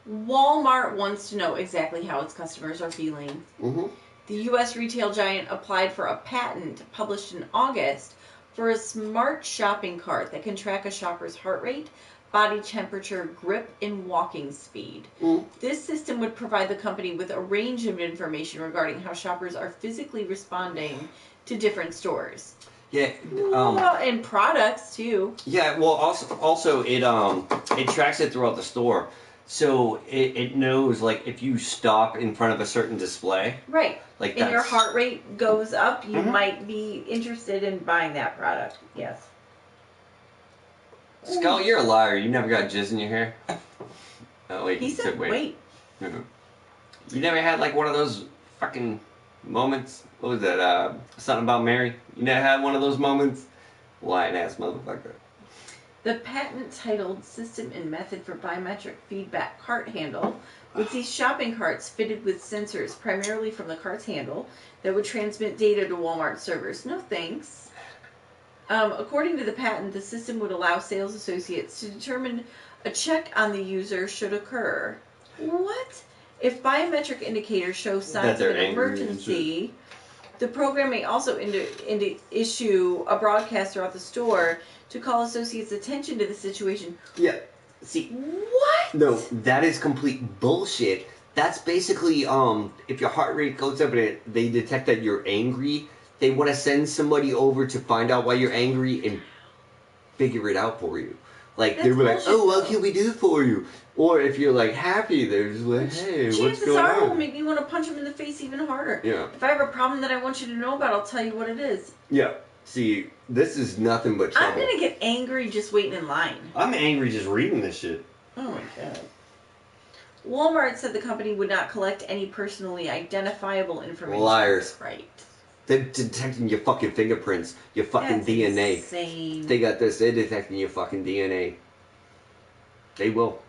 Walmart wants to know exactly how its customers are feeling. Mm-hmm. The U.S. retail giant applied for a patent published in August for a smart shopping cart that can track a shopper's heart rate, body temperature, grip, and walking speed. Mm. This system would provide the company with a range of information regarding how shoppers are physically responding to different stores. Yeah. Well, and products too. Yeah. Well, also it tracks it throughout the store, so it knows like if you stop in front of a certain display, Right. like And your that's- heart rate goes up, you Mhm. might be interested in buying that product. Yes. Scout, you're a liar. You never got jizz in your hair. Oh wait, He you said, wait. Mhm. You never had like one of those fucking moments. What was that? Something about Mary. You never had one of those moments. Lying ass motherfucker. The patent titled System and Method for Biometric Feedback Cart Handle would see shopping carts fitted with sensors primarily from the cart's handle that would transmit data to Walmart servers. No thanks. According to the patent, the system would allow sales associates to determine a check on the user should occur. What? If biometric indicators show That signs of they're an angry and emergency, the program may also issue a broadcast throughout the store to call associates' attention to the situation. Yeah. See, What? no, that is complete bullshit. That's basically if your heart rate goes up and they detect that you're angry, they want to send somebody over to find out why you're angry and figure it out for you. Like That's they're like, bullshit, oh, what though. can we do for you? Or if you're like happy, they're just like, hey, what's Chances going are it will on? make me want to punch him in the face even harder. Yeah. If I have a problem that I want you to know about, I'll tell you what it is. Yeah. See, this is nothing but I'm trouble. gonna get angry just waiting in line. I'm angry just reading this shit. Oh my god. Walmart said the company would not collect any personally identifiable information. Liars. Right. They're detecting your fucking fingerprints, your fucking That's DNA. insane. They got this. They're detecting your fucking DNA. They will.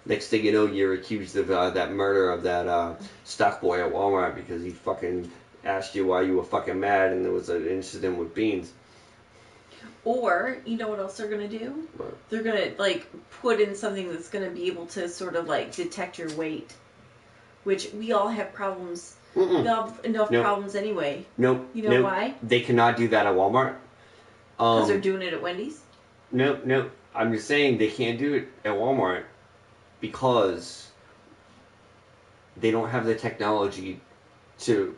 Next thing you know, you're accused of that murder of that stock boy at Walmart because he fucking asked you why you were fucking mad and there was an incident with beans. Or, you know what else they're gonna do? What? They're gonna, like, put in something that's gonna be able to sort of, like, detect your weight. Which, we all have problems. We Mm-mm. all have enough Nope. problems anyway. Nope. You know nope. why? They cannot do that at Walmart. Because they're doing it at Wendy's? Nope, nope. I'm just saying they can't do it at Walmart because they don't have the technology to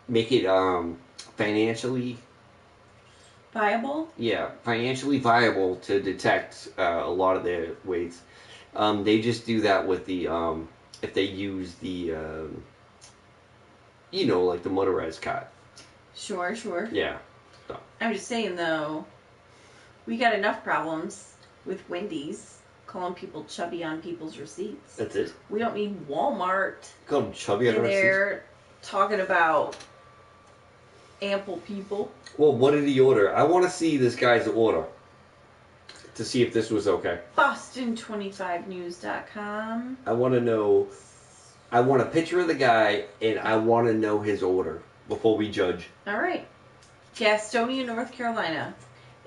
make it financially Viable? viable to detect a lot of their weights. They just do that with the if they use the like the motorized cart. Sure, sure. Yeah. I'm just saying, though, we got enough problems with Wendy's calling people chubby on people's receipts. That's it. We don't need Walmart Call them chubby on in our seats. there talking about ample people. Well, what did he order? I want to see this guy's order to see if this was okay. Boston25news.com. I want to know. I want a picture of the guy, and I want to know his order before we judge. All right. Gastonia, North Carolina.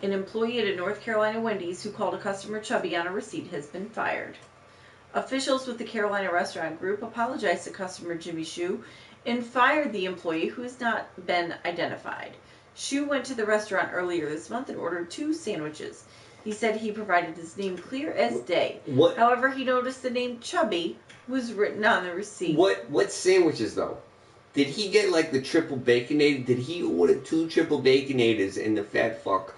An employee at a North Carolina Wendy's who called a customer chubby on a receipt has been fired. Officials with the Carolina Restaurant Group apologized to customer Jimmy Shu and fired the employee who has not been identified. Shu went to the restaurant earlier this month and ordered 2 sandwiches. He said he provided his name clear as day. What? However, he noticed the name Chubby was written on the receipt. What sandwiches though? Did he get like the triple baconated? Did he order 2 triple baconators and the fat fuck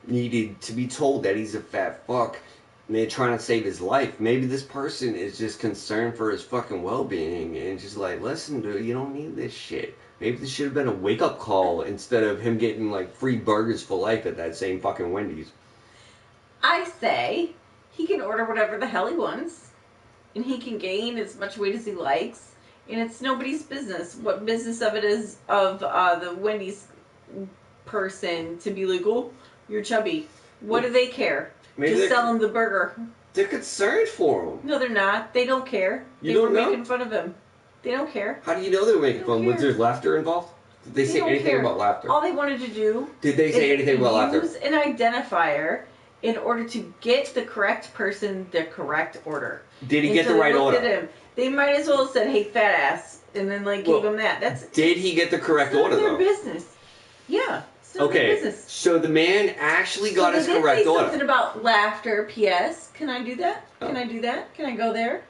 needed to be told that he's a fat fuck and they're trying to save his life? Maybe this person is just concerned for his fucking well-being and just like, listen, dude, you don't need this shit. Maybe this should have been a wake-up call instead of him getting like free burgers for life at that same fucking Wendy's. I say he can order whatever the hell he wants, and he can gain as much weight as he likes, and it's nobody's business. What business of it is of the Wendy's person to be legal? You're chubby. What do they care? Maybe Just sell him the burger. They're concerned for him. No, they're not. They don't care. You They were don't know? making fun of him. They don't care. How do you know they were making They fun? don't Was care. there laughter involved? Did they say don't anything care. about laughter? All they wanted to do Did they say is anything about laughter? use an identifier in order to get the correct person the correct order. Did he And get so the they right looked order? at him. They might as well have said, "Hey, fat ass," and then like gave Well, him that. That's Did he get the correct none order of their though? business. Yeah, it's none of their Okay, business. so the man actually got so his they did correct say order. something about laughter. P.S. Can I do that? Can Oh. I do that? Can I go there?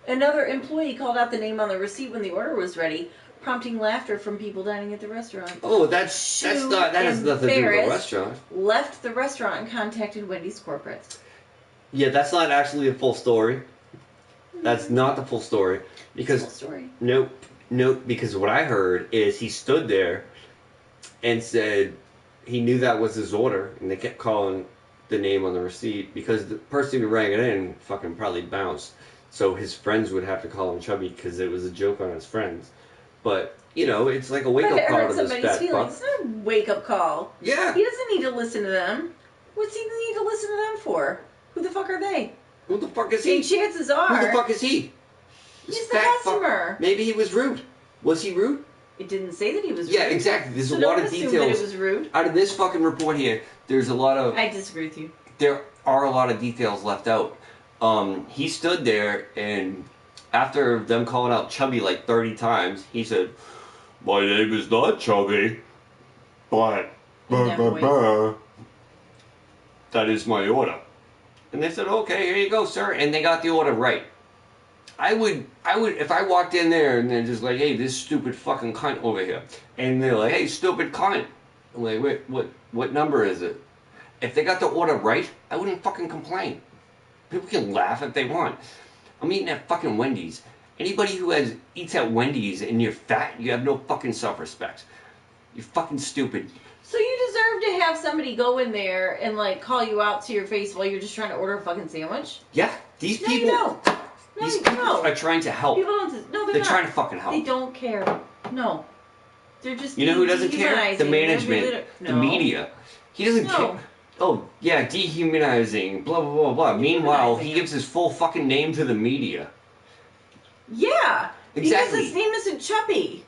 Another employee called out the name on the receipt when the order was ready, prompting laughter from people dining at the restaurant. Oh, that has nothing to do with the Embarrassed. restaurant. Left the restaurant and contacted Wendy's corporate. Yeah, that's not actually the full story. That's not the full story Full because story. nope, because what I heard is he stood there and said he knew that was his order, and they kept calling the name on the receipt because the person who rang it in fucking probably bounced. So his friends would have to call him chubby because it was a joke on his friends. But, you know, it's like a But wake-up it call hurt to this somebody's fat feelings. fuck. It's not a wake-up call. Yeah. He doesn't need to listen to them. What's he need to listen to them for? Who the fuck are they? Who the fuck is See, he? chances Who are the fuck is he? This he's the fat fuck. customer. Maybe he was rude. Was he rude? It didn't say that he was Yeah, rude. exactly. There's So a lot don't of assume details. that it was rude. Out of this fucking report here, there's a lot of I disagree with you. there are a lot of details left out. He stood there, and after them calling out Chubby like 30 times, he said, "My name is not Chubby, but In that voice. that is my order." And they said, "Okay, here you go, sir." And they got the order right. I would, if I walked in there and they're just like, "Hey, this stupid fucking cunt over here," and they're like, "Hey, stupid cunt," I'm like, "Wait, what number is it?" If they got the order right, I wouldn't fucking complain. People can laugh if they want. I'm eating at fucking Wendy's. Anybody who eats at Wendy's and you're fat, you have no fucking self-respect. You're fucking stupid. So you deserve to have somebody go in there and like call you out to your face while you're just trying to order a fucking sandwich? Yeah, these No, people. you don't. No, These you people don't. are trying to help. People don't. No, they're They're not. trying to fucking help. They don't care. No. They're just. You know who being doesn't care? The dehumanizing. management, They're the no. media. He doesn't No. care. Oh, yeah, dehumanizing, blah, blah, blah, blah. Meanwhile, he Dehumanizing. gives his full fucking name to the media. Yeah. Exactly. Because his name isn't Chubby.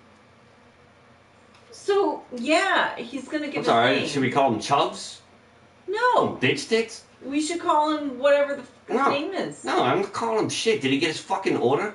So, yeah, he's going to give I'm his sorry, name. should we call him Chubs? No. Bitch sticks? We should call him whatever the his No. name is. No, I'm calling him shit. Did he get his fucking order?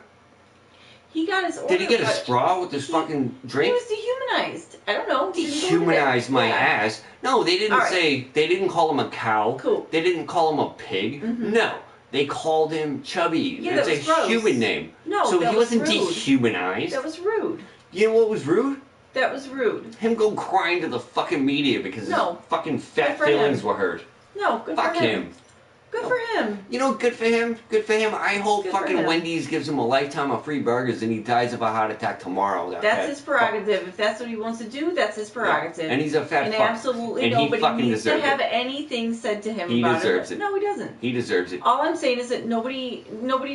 He got his order. Did he get a but straw with his fucking He drink? was dehumanized. I don't know. He didn't go to Dehumanize that. my Yeah. ass. No, they didn't All right. say, they didn't call him a cow. Cool. They didn't call him a pig. Mhm. No, they called him Chubby. Yeah, It's that a was gross. human name. No, So that he was wasn't rude. dehumanized. That was rude. You know what was rude? That was rude. Him go crying to the fucking media because No. his fucking fat Good for feelings him. were hurt. No, good Fuck for him. him. Good for him. You know, good for him. Good for him. I hope Good for fucking him. Wendy's gives him a lifetime of free burgers and he dies of a heart attack tomorrow. That That's fat his fuck. prerogative. If that's what he wants to do, that's his prerogative. And he's a fat And fuck. absolutely And he nobody fucking needs to deserves have it. anything said to him He about deserves it. it. No, he doesn't. He deserves it. All I'm saying is that nobody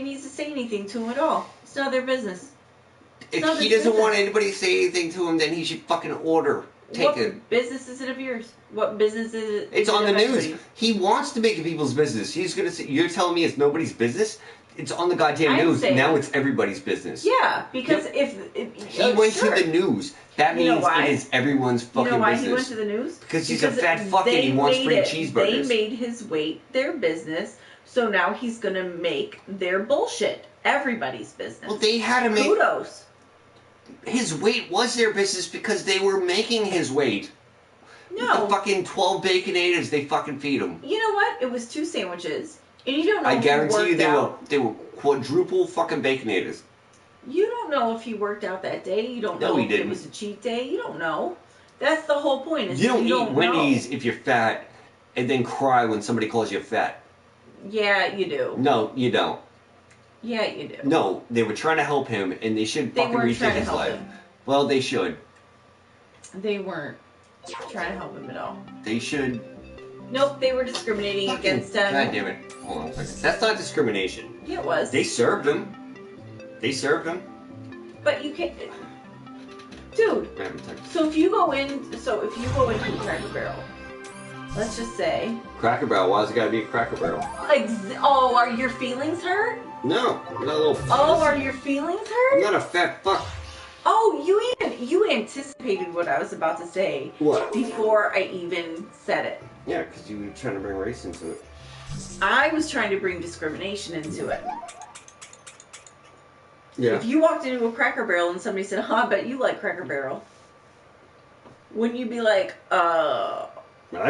needs to say anything to him at all. It's not their business. If not he his doesn't want business. anybody to say anything to him, then he should fucking order. Take What it. business is it of yours? What business is it? It's is on it the of news. anybody's? He wants to make it people's business. He's gonna say, you're telling me it's nobody's business? It's on the goddamn I'm news. saying- Now it's everybody's business. Yeah, because if He went sure. to the news. That You know means why? it is everyone's You fucking know why business. he went to the news? Because he's a fat fuck and he they wants made free it- cheeseburgers. They made his weight their business, so now he's gonna make their bullshit everybody's business. Well, they had to make Kudos. his weight was their business because they were making his weight. No, The fucking 12 Baconators they fucking feed him. you know what? It was 2 sandwiches, and you don't know. I if he guarantee you worked they out. were quadruple fucking Baconators. You don't know if he worked out that day. You don't No, know he if didn't. it was a cheat day. You don't know. That's the whole point. Is You don't you eat Wendy's if you're fat and then cry when somebody calls you fat. Know. Yeah, you do. No, you don't. Yeah, you do. No, they were trying to help him and they should They fucking weren't rethink trying to his help life. him. Well, they should. They weren't trying to help him at all. They should Nope, they were discriminating against him. God damn it. Hold on a second. That's not discrimination. Yeah, it was. They served him. They served him. But you can't... Dude, so if you go into the Cracker Barrel, let's just say... Cracker Barrel? Why's it gotta be a Cracker Barrel? Oh, are your feelings hurt? No, I'm not a little... Oh, are your feelings hurt? I'm not a fat fuck. Oh, you anticipated what I was about to say. What? Before I even said it. Yeah, because you were trying to bring race into it. I was trying to bring discrimination into it. Yeah. If you walked into a Cracker Barrel and somebody said, I bet you like Cracker Barrel, wouldn't you be like, I'd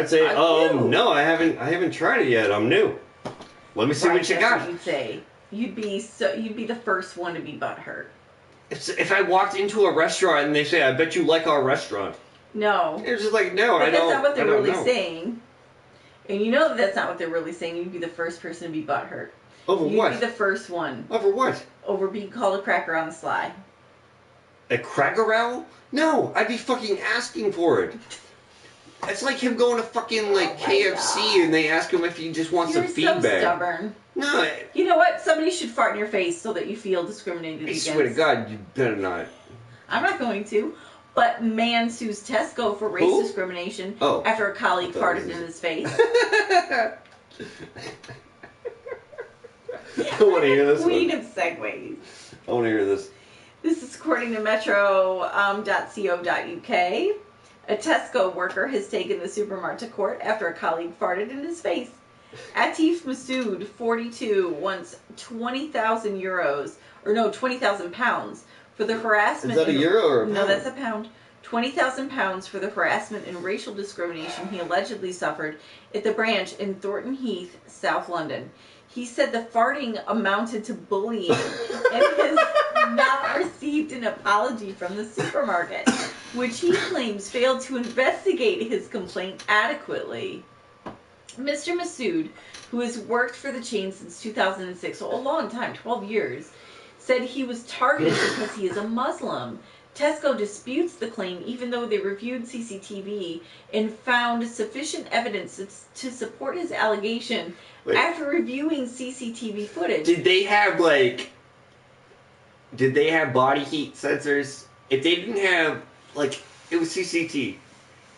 say, no, I haven't tried it yet. I'm new. Let me see what you got. What you'd say. You'd be the first one to be butthurt. If I walked into a restaurant and they say, I bet you like our restaurant. No. It's just like, no, but I don't. That's not what they're really know. saying. And you know that's not what they're really saying. You'd be the first person to be butthurt. Over what? You'd be the first one. Over what? Over being called a cracker on the sly. A Cracker Barrel? No, I'd be fucking asking for it. It's like him going to fucking KFC and they ask him if he just wants You're a feedback. so stubborn. No. You know what? Somebody should fart in your face so that you feel discriminated against. I swear to God, you better not. I'm not going to. But man sues Tesco for race discrimination after a colleague farted in his face. I want to hear this Queen of segues. I want to hear this. This is according to metro.co.uk. A Tesco worker has taken the supermarket to court after a colleague farted in his face. Atif Masood, 42, wants 20,000 pounds for the harassment. Is that a euro or a pound? No, that's a pound. 20,000 pounds for the harassment and racial discrimination he allegedly suffered at the branch in Thornton Heath, South London. He said the farting amounted to bullying and has not received an apology from the supermarket, which he claims failed to investigate his complaint adequately. Mr. Masood, who has worked for the chain since 2006, so a long time, 12 years, said he was targeted because he is a Muslim. Tesco disputes the claim even though they reviewed CCTV and found sufficient evidence to support his allegation. After reviewing CCTV footage. Did they have body heat sensors? If they didn't have, it was CCTV.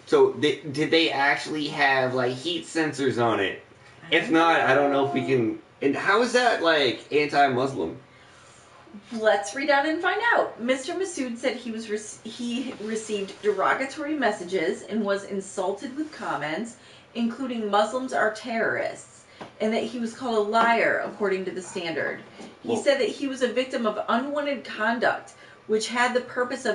So did they actually have heat sensors on it? If not, I don't know if we can. And how is that anti-Muslim? Let's read on and find out. Mr. Masood said he received derogatory messages and was insulted with comments, including Muslims are terrorists, and that he was called a liar, according to the Standard. He said that he was a victim of unwanted conduct, which had the purpose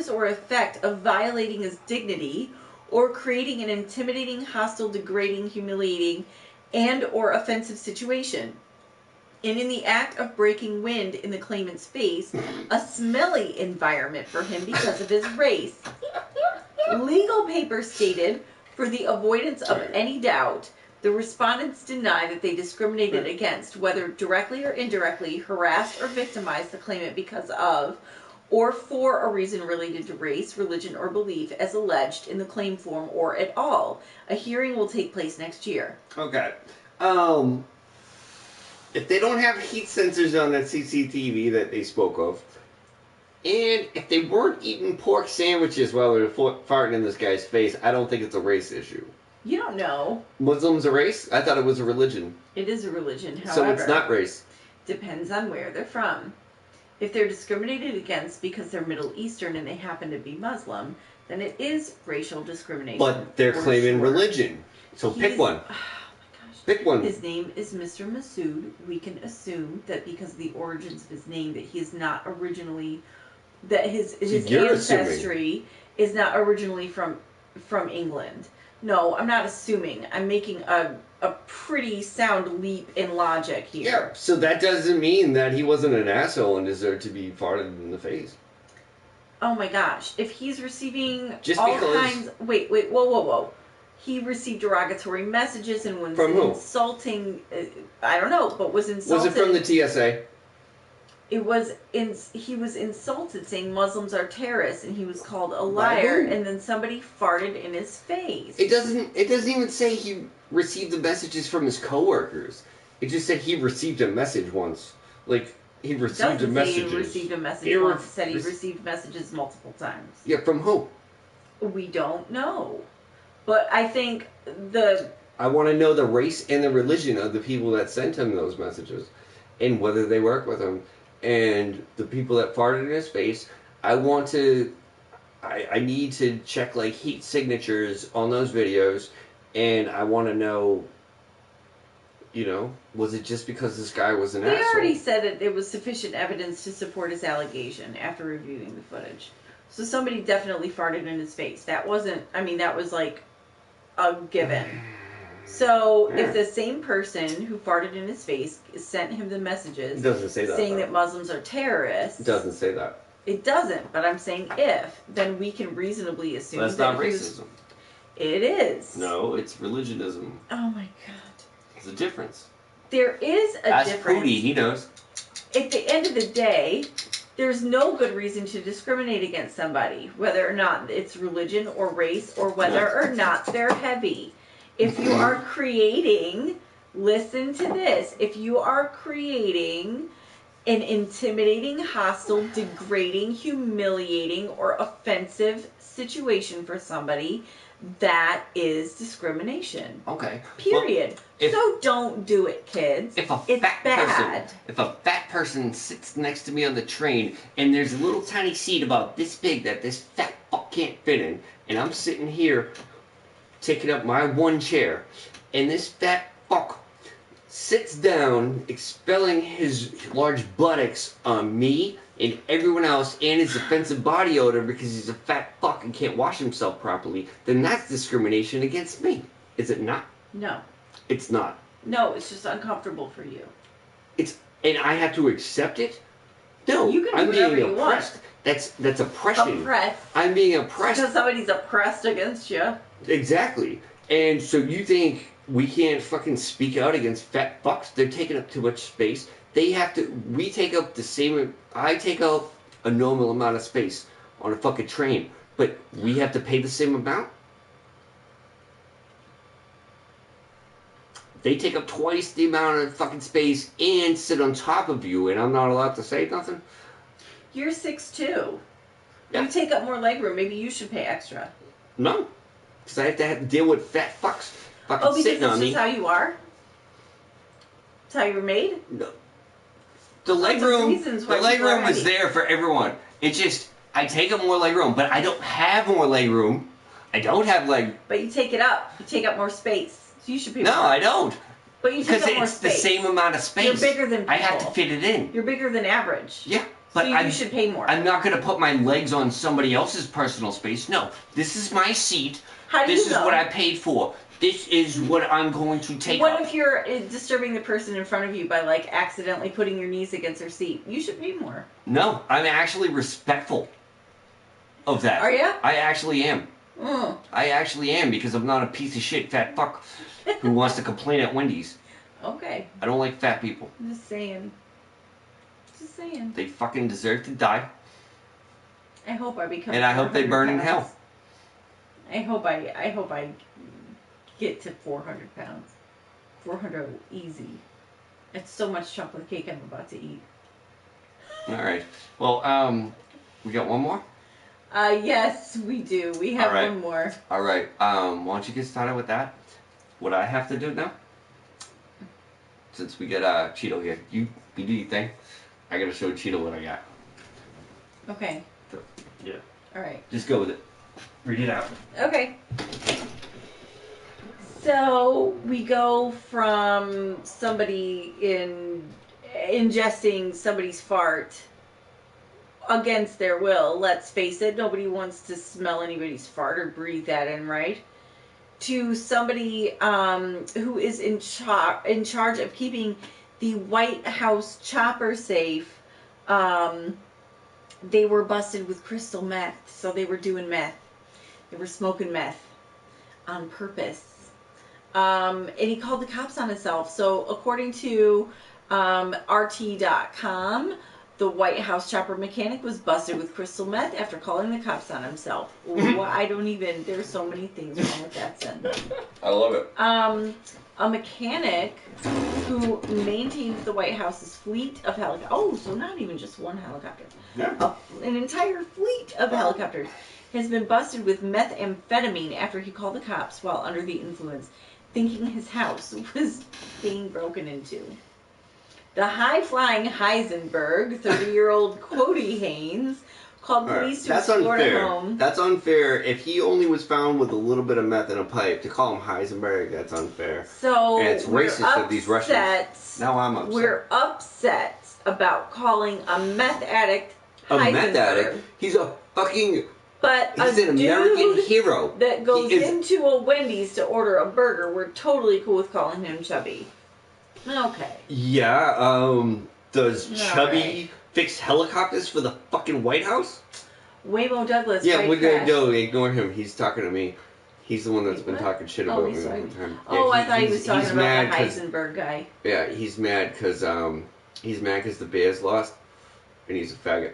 or effect of violating his dignity or creating an intimidating, hostile, degrading, humiliating, and or offensive situation. And in the act of breaking wind in the claimant's face, a smelly environment for him because of his race. Legal papers stated, for the avoidance of any doubt, the respondents deny that they discriminated against, whether directly or indirectly, harassed or victimized the claimant because of, or for a reason related to race, religion, or belief, as alleged in the claim form, or at all. A hearing will take place next year. Okay. If they don't have heat sensors on that CCTV that they spoke of, and if they weren't eating pork sandwiches while they were farting in this guy's face, I don't think it's a race issue. You don't know. Muslim's a race? I thought it was a religion. It is a religion, however. So it's not race. Depends on where they're from. If they're discriminated against because they're Middle Eastern and they happen to be Muslim, then it is racial discrimination. But they're claiming religion. So pick one. Pick one. His name is Mr. Masood. We can assume that because of the origins of his name, that he is not originally, that his ancestry is not originally from England. No, I'm not assuming. I'm making a pretty sound leap in logic here. Yeah, so that doesn't mean that he wasn't an asshole and deserved to be farted in the face. Oh my gosh. If he's receiving kinds... Wait, whoa. He received derogatory messages and was from who? Insulting... I don't know, but was insulted... Was it from the TSA? he was insulted, saying Muslims are terrorists, and he was called a liar, and then somebody farted in his face. It doesn't even say he received the messages from his coworkers. It just said he received a message once. Like, he received a message. He received a message once. It said he received messages multiple times. Yeah, from who? We don't know. But I think I want to know the race and the religion of the people that sent him those messages, and whether they work with him. And the people that farted in his face, I need to check, like, heat signatures on those videos, and I want to know, was it just because this guy was an asshole? They already said that there was sufficient evidence to support his allegation after reviewing the footage. So somebody definitely farted in his face. That was like a given. So if the same person who farted in his face sent him the messages it doesn't say that, saying that Muslims are terrorists. It doesn't say that. It doesn't, but I'm saying if, then we can reasonably assume that's that not racism. It is. No, it's religionism. Oh my god. There's a difference. There is a difference. Ask Pootie, he knows. At the end of the day, there's no good reason to discriminate against somebody, whether or not it's religion or race or whether or not they're heavy. If you are creating, listen to this, if you are creating an intimidating, hostile, degrading, humiliating, or offensive situation for somebody, that is discrimination. Okay. Period. Well, so don't do it, kids. It's bad. If a fat person sits next to me on the train and there's a little tiny seat about this big that this fat fuck can't fit in, and I'm sitting here taking up my one chair, and this fat fuck sits down, expelling his large buttocks on me and everyone else and his offensive body odor because he's a fat fuck and can't wash himself properly, then that's discrimination against me. Is it not? No. It's not. No, it's just uncomfortable for you. And I have to accept it? No, you can do I'm whatever being you oppressed. Want. That's oppression. Oppressed. I'm being oppressed. Because somebody's oppressed against you. Exactly. And so you think we can't fucking speak out against fat fucks? They're taking up too much space. We take up the same, I take up a normal amount of space on a fucking train, but we have to pay the same amount? They take up twice the amount of fucking space and sit on top of you, and I'm not allowed to say nothing? You're 6'2". Yeah. You take up more legroom. Maybe you should pay extra. No. Because I have to deal with fat fucks fucking sitting on me. Oh, because it's just how you are? It's how you're made? No. The legroom is heavy. there for everyone. It's just, I take up more legroom, but I don't have more legroom. I don't have leg. But you take it up. You take up more space. So you should pay more. No, I don't. But you take up more it's space. the same amount of space. You're bigger than people. I have to fit it in. You're bigger than average. Yeah. But so you should pay more. I'm not going to put my legs on somebody else's personal space. No. This is my seat. How do this you know? Is what I paid for. This is what I'm going to take What up. if you're disturbing the person in front of you by, like, accidentally putting your knees against their seat? You should pay more. No. I'm actually respectful of that. Are you? I actually am. Mm. I actually am, because I'm not a piece of shit fat fuck who wants to complain at Wendy's. Okay. I don't like fat people. I'm just saying. Just saying. They fucking deserve to die. I hope I become. And I hope they burn in hell. I hope I get to 400 pounds. 400 easy. It's so much chocolate cake I'm about to eat. All right. Well, we got one more? Yes, we do. We have right. one more. All right. Why don't you get started with that? What I have to do now? Since we get Cheeto here. You do your thing. I gotta show Cheeto what I got. Okay. So, yeah. All right. Just go with it. Read it out. Okay. So we go from somebody ingesting somebody's fart against their will. Let's face it, nobody wants to smell anybody's fart or breathe that in, right? To somebody who is in charge of keeping the White House chopper safe. They were busted with crystal meth, so they were doing meth. They were smoking meth on purpose. And he called the cops on himself. So according to RT.com, The White House chopper mechanic was busted with crystal meth after calling the cops on himself. I don't even. There's so many things wrong with that sentence. I love it. A mechanic who maintains the White House's fleet of helicopters. Oh, so not even just one helicopter. Yeah. An entire fleet of helicopters has been busted with methamphetamine after he called the cops while under the influence, thinking his house was being broken into. The high-flying Heisenberg, 30-year-old Cody Haynes, called police to his Florida home. That's unfair. If he only was found with a little bit of meth in a pipe, to call him Heisenberg, that's unfair. So and it's racist of these Russians. Now I'm upset. We're upset about calling a meth addict Heisenberg. A meth addict? He's a fucking... But he's an American hero. That goes into a Wendy's to order a burger, we're totally cool with calling him Chubby. Okay. Yeah, does Chubby fix helicopters for the fucking White House? Waymo Douglas. Yeah, we're gonna go ignore him. He's talking to me. He's the one that's been talking shit about me the whole time. Oh, I thought he was talking about the Heisenberg guy. Yeah, he's mad because the Bears lost, and he's a faggot.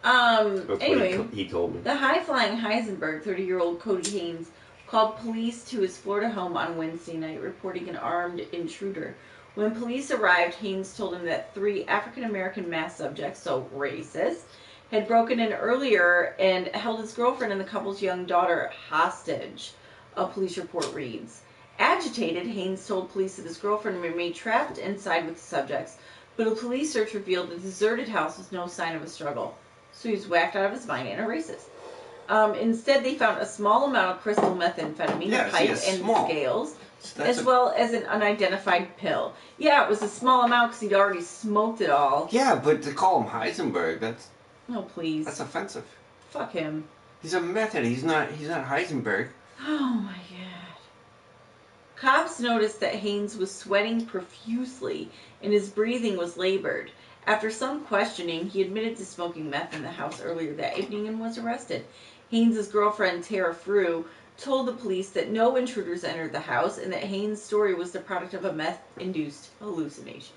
That's anyway, what he told me. The high-flying Heisenberg, 30-year-old Cody Haynes, called police to his Florida home on Wednesday night, reporting an armed intruder. When police arrived, Haynes told him that 3 African-American mass subjects, so racist, had broken in earlier and held his girlfriend and the couple's young daughter hostage, a police report reads. Agitated, Haynes told police that his girlfriend remained trapped inside with the subjects, but a police search revealed that the deserted house was no sign of a struggle. So he was whacked out of his mind and a racist. Instead, they found a small amount of crystal methamphetamine, pipe, and scales, as well as an unidentified pill. Yeah, it was a small amount because he'd already smoked it all. Yeah, but to call him Heisenberg, that's... Oh, please. That's offensive. Fuck him. He's a method. He's not Heisenberg. Oh, my God. Cops noticed that Haynes was sweating profusely and his breathing was labored. After some questioning, he admitted to smoking meth in the house earlier that evening and was arrested. Haynes' girlfriend, Tara Frew, told the police that no intruders entered the house and that Haynes' story was the product of a meth-induced hallucination.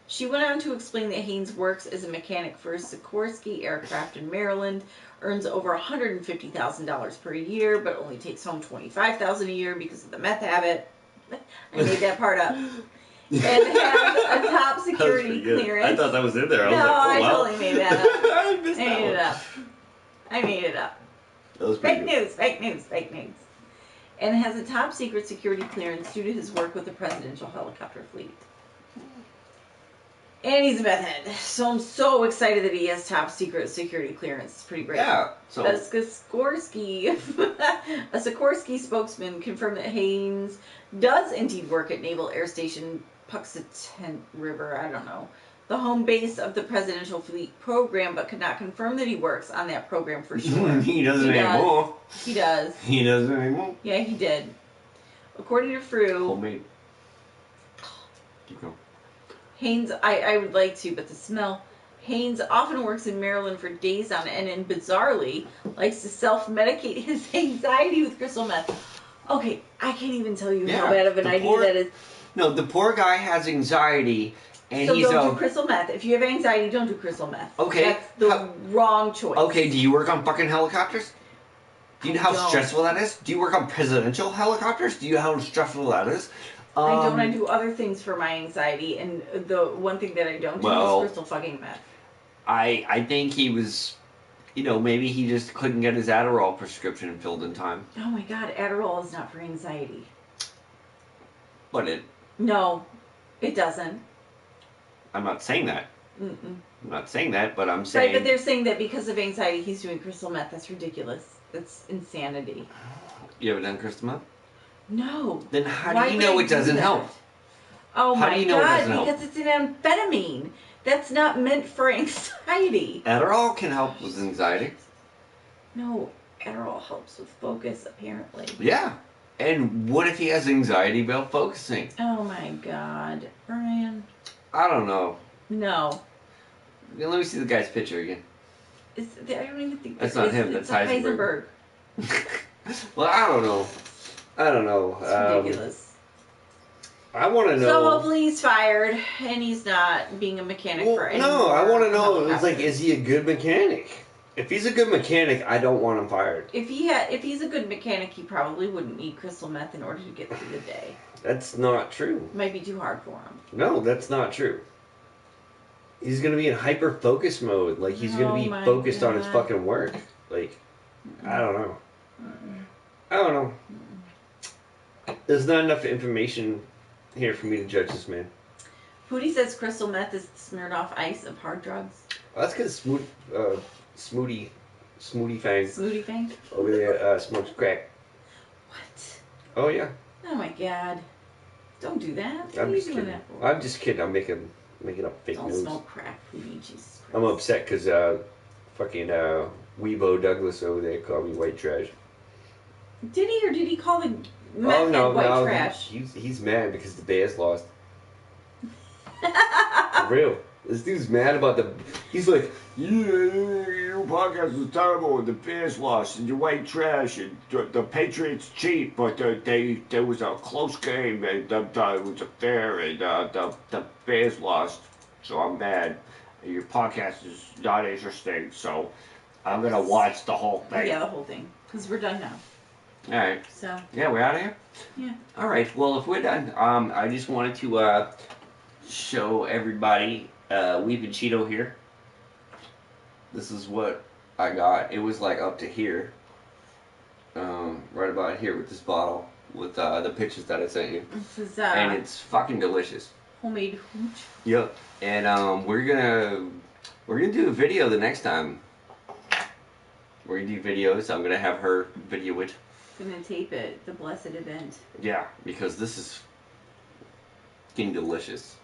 She went on to explain that Haynes works as a mechanic for Sikorsky Aircraft in Maryland, earns over $150,000 per year, but only takes home $25,000 a year because of the meth habit. I made that part up. And has a top security clearance. I thought that was in there. I totally made that up. I made it up. That was fake news. And has a top secret security clearance due to his work with the presidential helicopter fleet. And he's a meth head. So I'm so excited that he has top secret security clearance. It's pretty great. Yeah. So a Sikorsky spokesman confirmed that Haynes does indeed work at Naval Air Station Puxatent River, I don't know, the home base of the presidential fleet program, but could not confirm that he works on that program for sure. He doesn't anymore. He does. He doesn't anymore. Yeah, he did. According to Frew, homemade. Keep going. Haynes, I would like to, but the smell. Haynes often works in Maryland for days on end and bizarrely likes to self-medicate his anxiety with crystal meth. Okay, I can't even tell you how bad of an idea that is. No, the poor guy has anxiety, and so don't do crystal meth. If you have anxiety, don't do crystal meth. Okay. That's the wrong choice. Okay, do you work on fucking helicopters? Do you know how stressful that is? Do you work on presidential helicopters? Do you know how stressful that is? I don't. I do other things for my anxiety, and the one thing that I don't do is crystal fucking meth. I think he was, maybe he just couldn't get his Adderall prescription filled in time. Oh my God, Adderall is not for anxiety. But No, it doesn't. I'm not saying that. Mm-mm. I'm not saying that, but I'm saying... Right, but they're saying that because of anxiety, he's doing crystal meth. That's ridiculous. That's insanity. You ever done crystal meth? No. Then how do you know it doesn't help? Oh my God, because it's an amphetamine. That's not meant for anxiety. Adderall can help with anxiety. No, Adderall helps with focus, apparently. Yeah. And what if he has anxiety about focusing? Oh my God, Brian. I don't know. No. Let me see the guy's picture again. I don't even think that's not him. That's Heisenberg. Well, I don't know. It's ridiculous. I want to know. So hopefully he's fired and he's not being a mechanic for any no, I more want to know. company It's like, is he a good mechanic? If he's a good mechanic, I don't want him fired. If he's a good mechanic, he probably wouldn't need crystal meth in order to get through the day. That's not true. It might be too hard for him. No, that's not true. He's gonna be in hyper focus mode. Like he's gonna be my focused on his God. fucking work. Like I don't know. I don't know. There's not enough information here for me to judge this man. Foodie says crystal meth is smeared off ice of hard drugs. Well, that's because Smoothie Fang Smoothie Fang? over there smokes crack. What? Oh yeah. Oh my God. Don't do that. What I'm are you just doing kidding. that for? I'm just kidding. I'm making up fake Don't news. smoke crack, Foodie. Jesus Christ. I'm upset because fucking Weebo Douglas over there called me white trash. Did he or did he call the meth head white trash? He's mad because the Bears lost. For real. This dude's mad about the. He's like, Yeah, your podcast was terrible and the Bears lost and you're white trash and the Patriots cheat, but there was a close game and it was a fair and the Bears lost, so I'm mad. Your podcast is not interesting, so I'm gonna watch the whole thing. Yeah, the whole thing. Because we're done now. All right. So, Yeah, we're out of here. yeah. All right. Well, if we're done, I just wanted to show everybody Weeping Cheeto here. This is what I got. It was like up to here, right about here with this bottle with the pictures that I sent you, This is and it's fucking delicious. homemade hooch. Yep. And we're gonna do a video the next time. We're gonna do videos. I'm gonna have her video it. Gonna tape it. The blessed event. Yeah, because this is fucking delicious.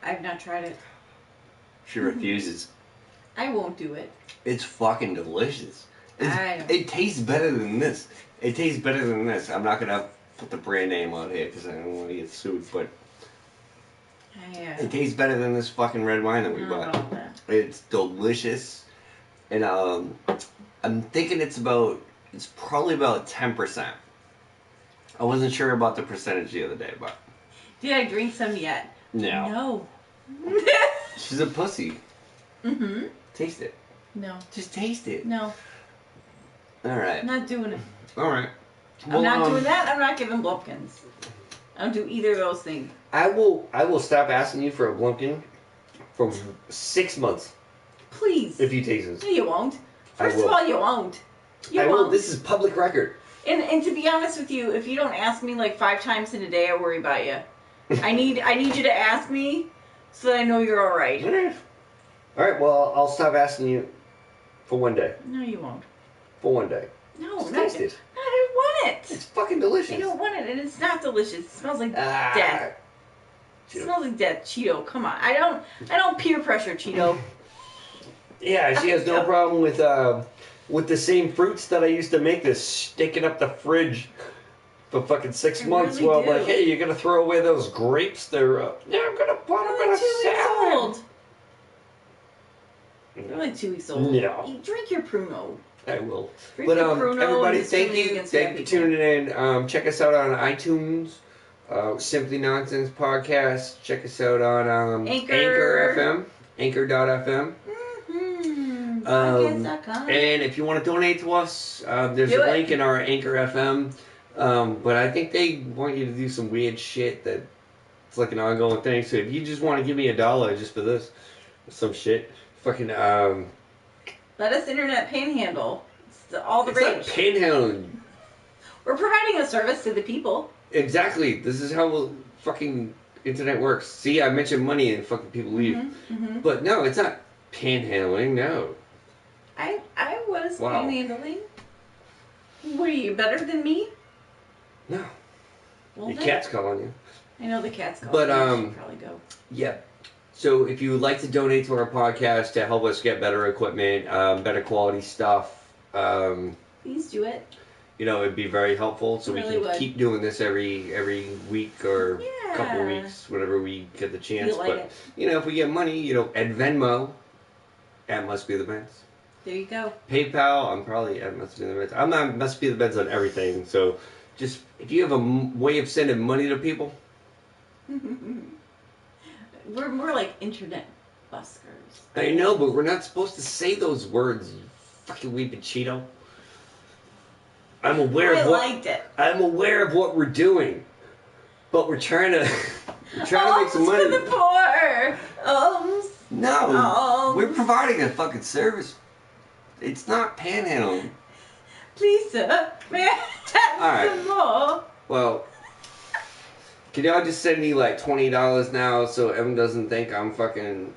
I've not tried it. She refuses. I won't do it. It's fucking delicious. I don't- It tastes better than this. It tastes better than this. I'm not gonna put the brand name on here because I don't want to get sued, but it tastes better than this fucking red wine that we I don't bought. know about that. It's delicious, and I'm thinking it's probably about 10%. I wasn't sure about the percentage the other day, but Did I drink some yet? no. No. She's a pussy. Mm-hmm. Taste it. No. Just taste it. No. All right. I'm not doing it. All right. I'm not doing that. I'm not giving Blumpkins. I don't do either of those things. I will stop asking you for a Blumpkin for 6 months Please. if you taste this. No, you won't. I First of will. all, you won't. You I won't. will. This is public record. And to be honest with you, if you don't ask me like 5 times in a day, I worry about you. I need you to ask me so that I know you're all right. All right. Well, I'll stop asking you for one day. No, you won't. For one day. No, Just not, taste it. no, I don't want It's it. fucking delicious. I don't want it, and it's not delicious. It smells like Ah. death. It Cheeto. smells like death, Cheeto. Come on, I don't peer pressure, Cheeto. Yeah, she has no problem with the same fruits that I used to make this sticking up the fridge for fucking 6 I months. really Well, I'm do. like, hey, you're gonna throw away those grapes? They're yeah, I'm gonna put them in They're a 2 weeks salad. old. They're like 2 weeks old. No. You drink your Pruno. I will. Drink But your Pruno everybody, and thank discriminate you against for fat people. tuning in. Check us out on iTunes, Simply Nonsense Podcast. Check us out on Anchor. FM, Anchor.fm. Mm-hmm. Podcast.com. And if you want to donate to us, there's Do a it. link in our Anchor FM. But I think they want you to do some weird shit that it's like an ongoing thing. So if you just want to give me $1 just for this, some shit, fucking Let us internet panhandle. It's all the it's not rage. panhandling. We're providing a service to the people. Exactly. This is how fucking internet works. See, I mentioned money and fucking people leave. Mm-hmm. But no, it's not panhandling. No. I was Wow. panhandling. What are you, better than me? No. Well, Your then. cat's calling you. I know the cat's calling. But, I should probably go. Yeah. So if you would like to donate to our podcast to help us get better equipment, better quality stuff, Please do it. it'd be very helpful. So we Really can would. keep doing this every week or Yeah. couple weeks, whenever we get the chance. Feel like But it. if we get money, at Venmo, at Must Be the Beds. There you go. PayPal, I'm probably at Must Be the Beds. I'm not Must Be the Beds on everything. So Just if you have a way of sending money to people. We're more like internet buskers. I know, but we're not supposed to say those words, you fucking weeping Cheeto. I'm aware I of what liked it. I'm aware of what we're doing, but we're trying to make some For money. the poor. No, we're providing a fucking service. It's not panhandling. Please, sir, may I have Alright. some more? Well, can y'all just send me like $20 now so Em doesn't think I'm fucking...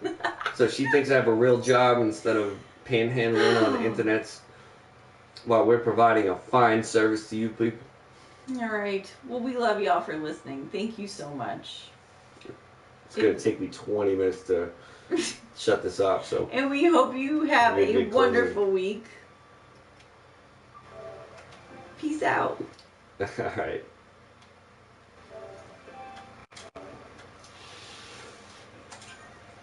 So she thinks I have a real job instead of panhandling on the internets while we're providing a fine service to you people. Alright. Well, we love y'all for listening. Thank you so much. It's going to take me 20 minutes to shut this off, so... And we hope you have Maybe a closing. wonderful week. Peace out. Alright.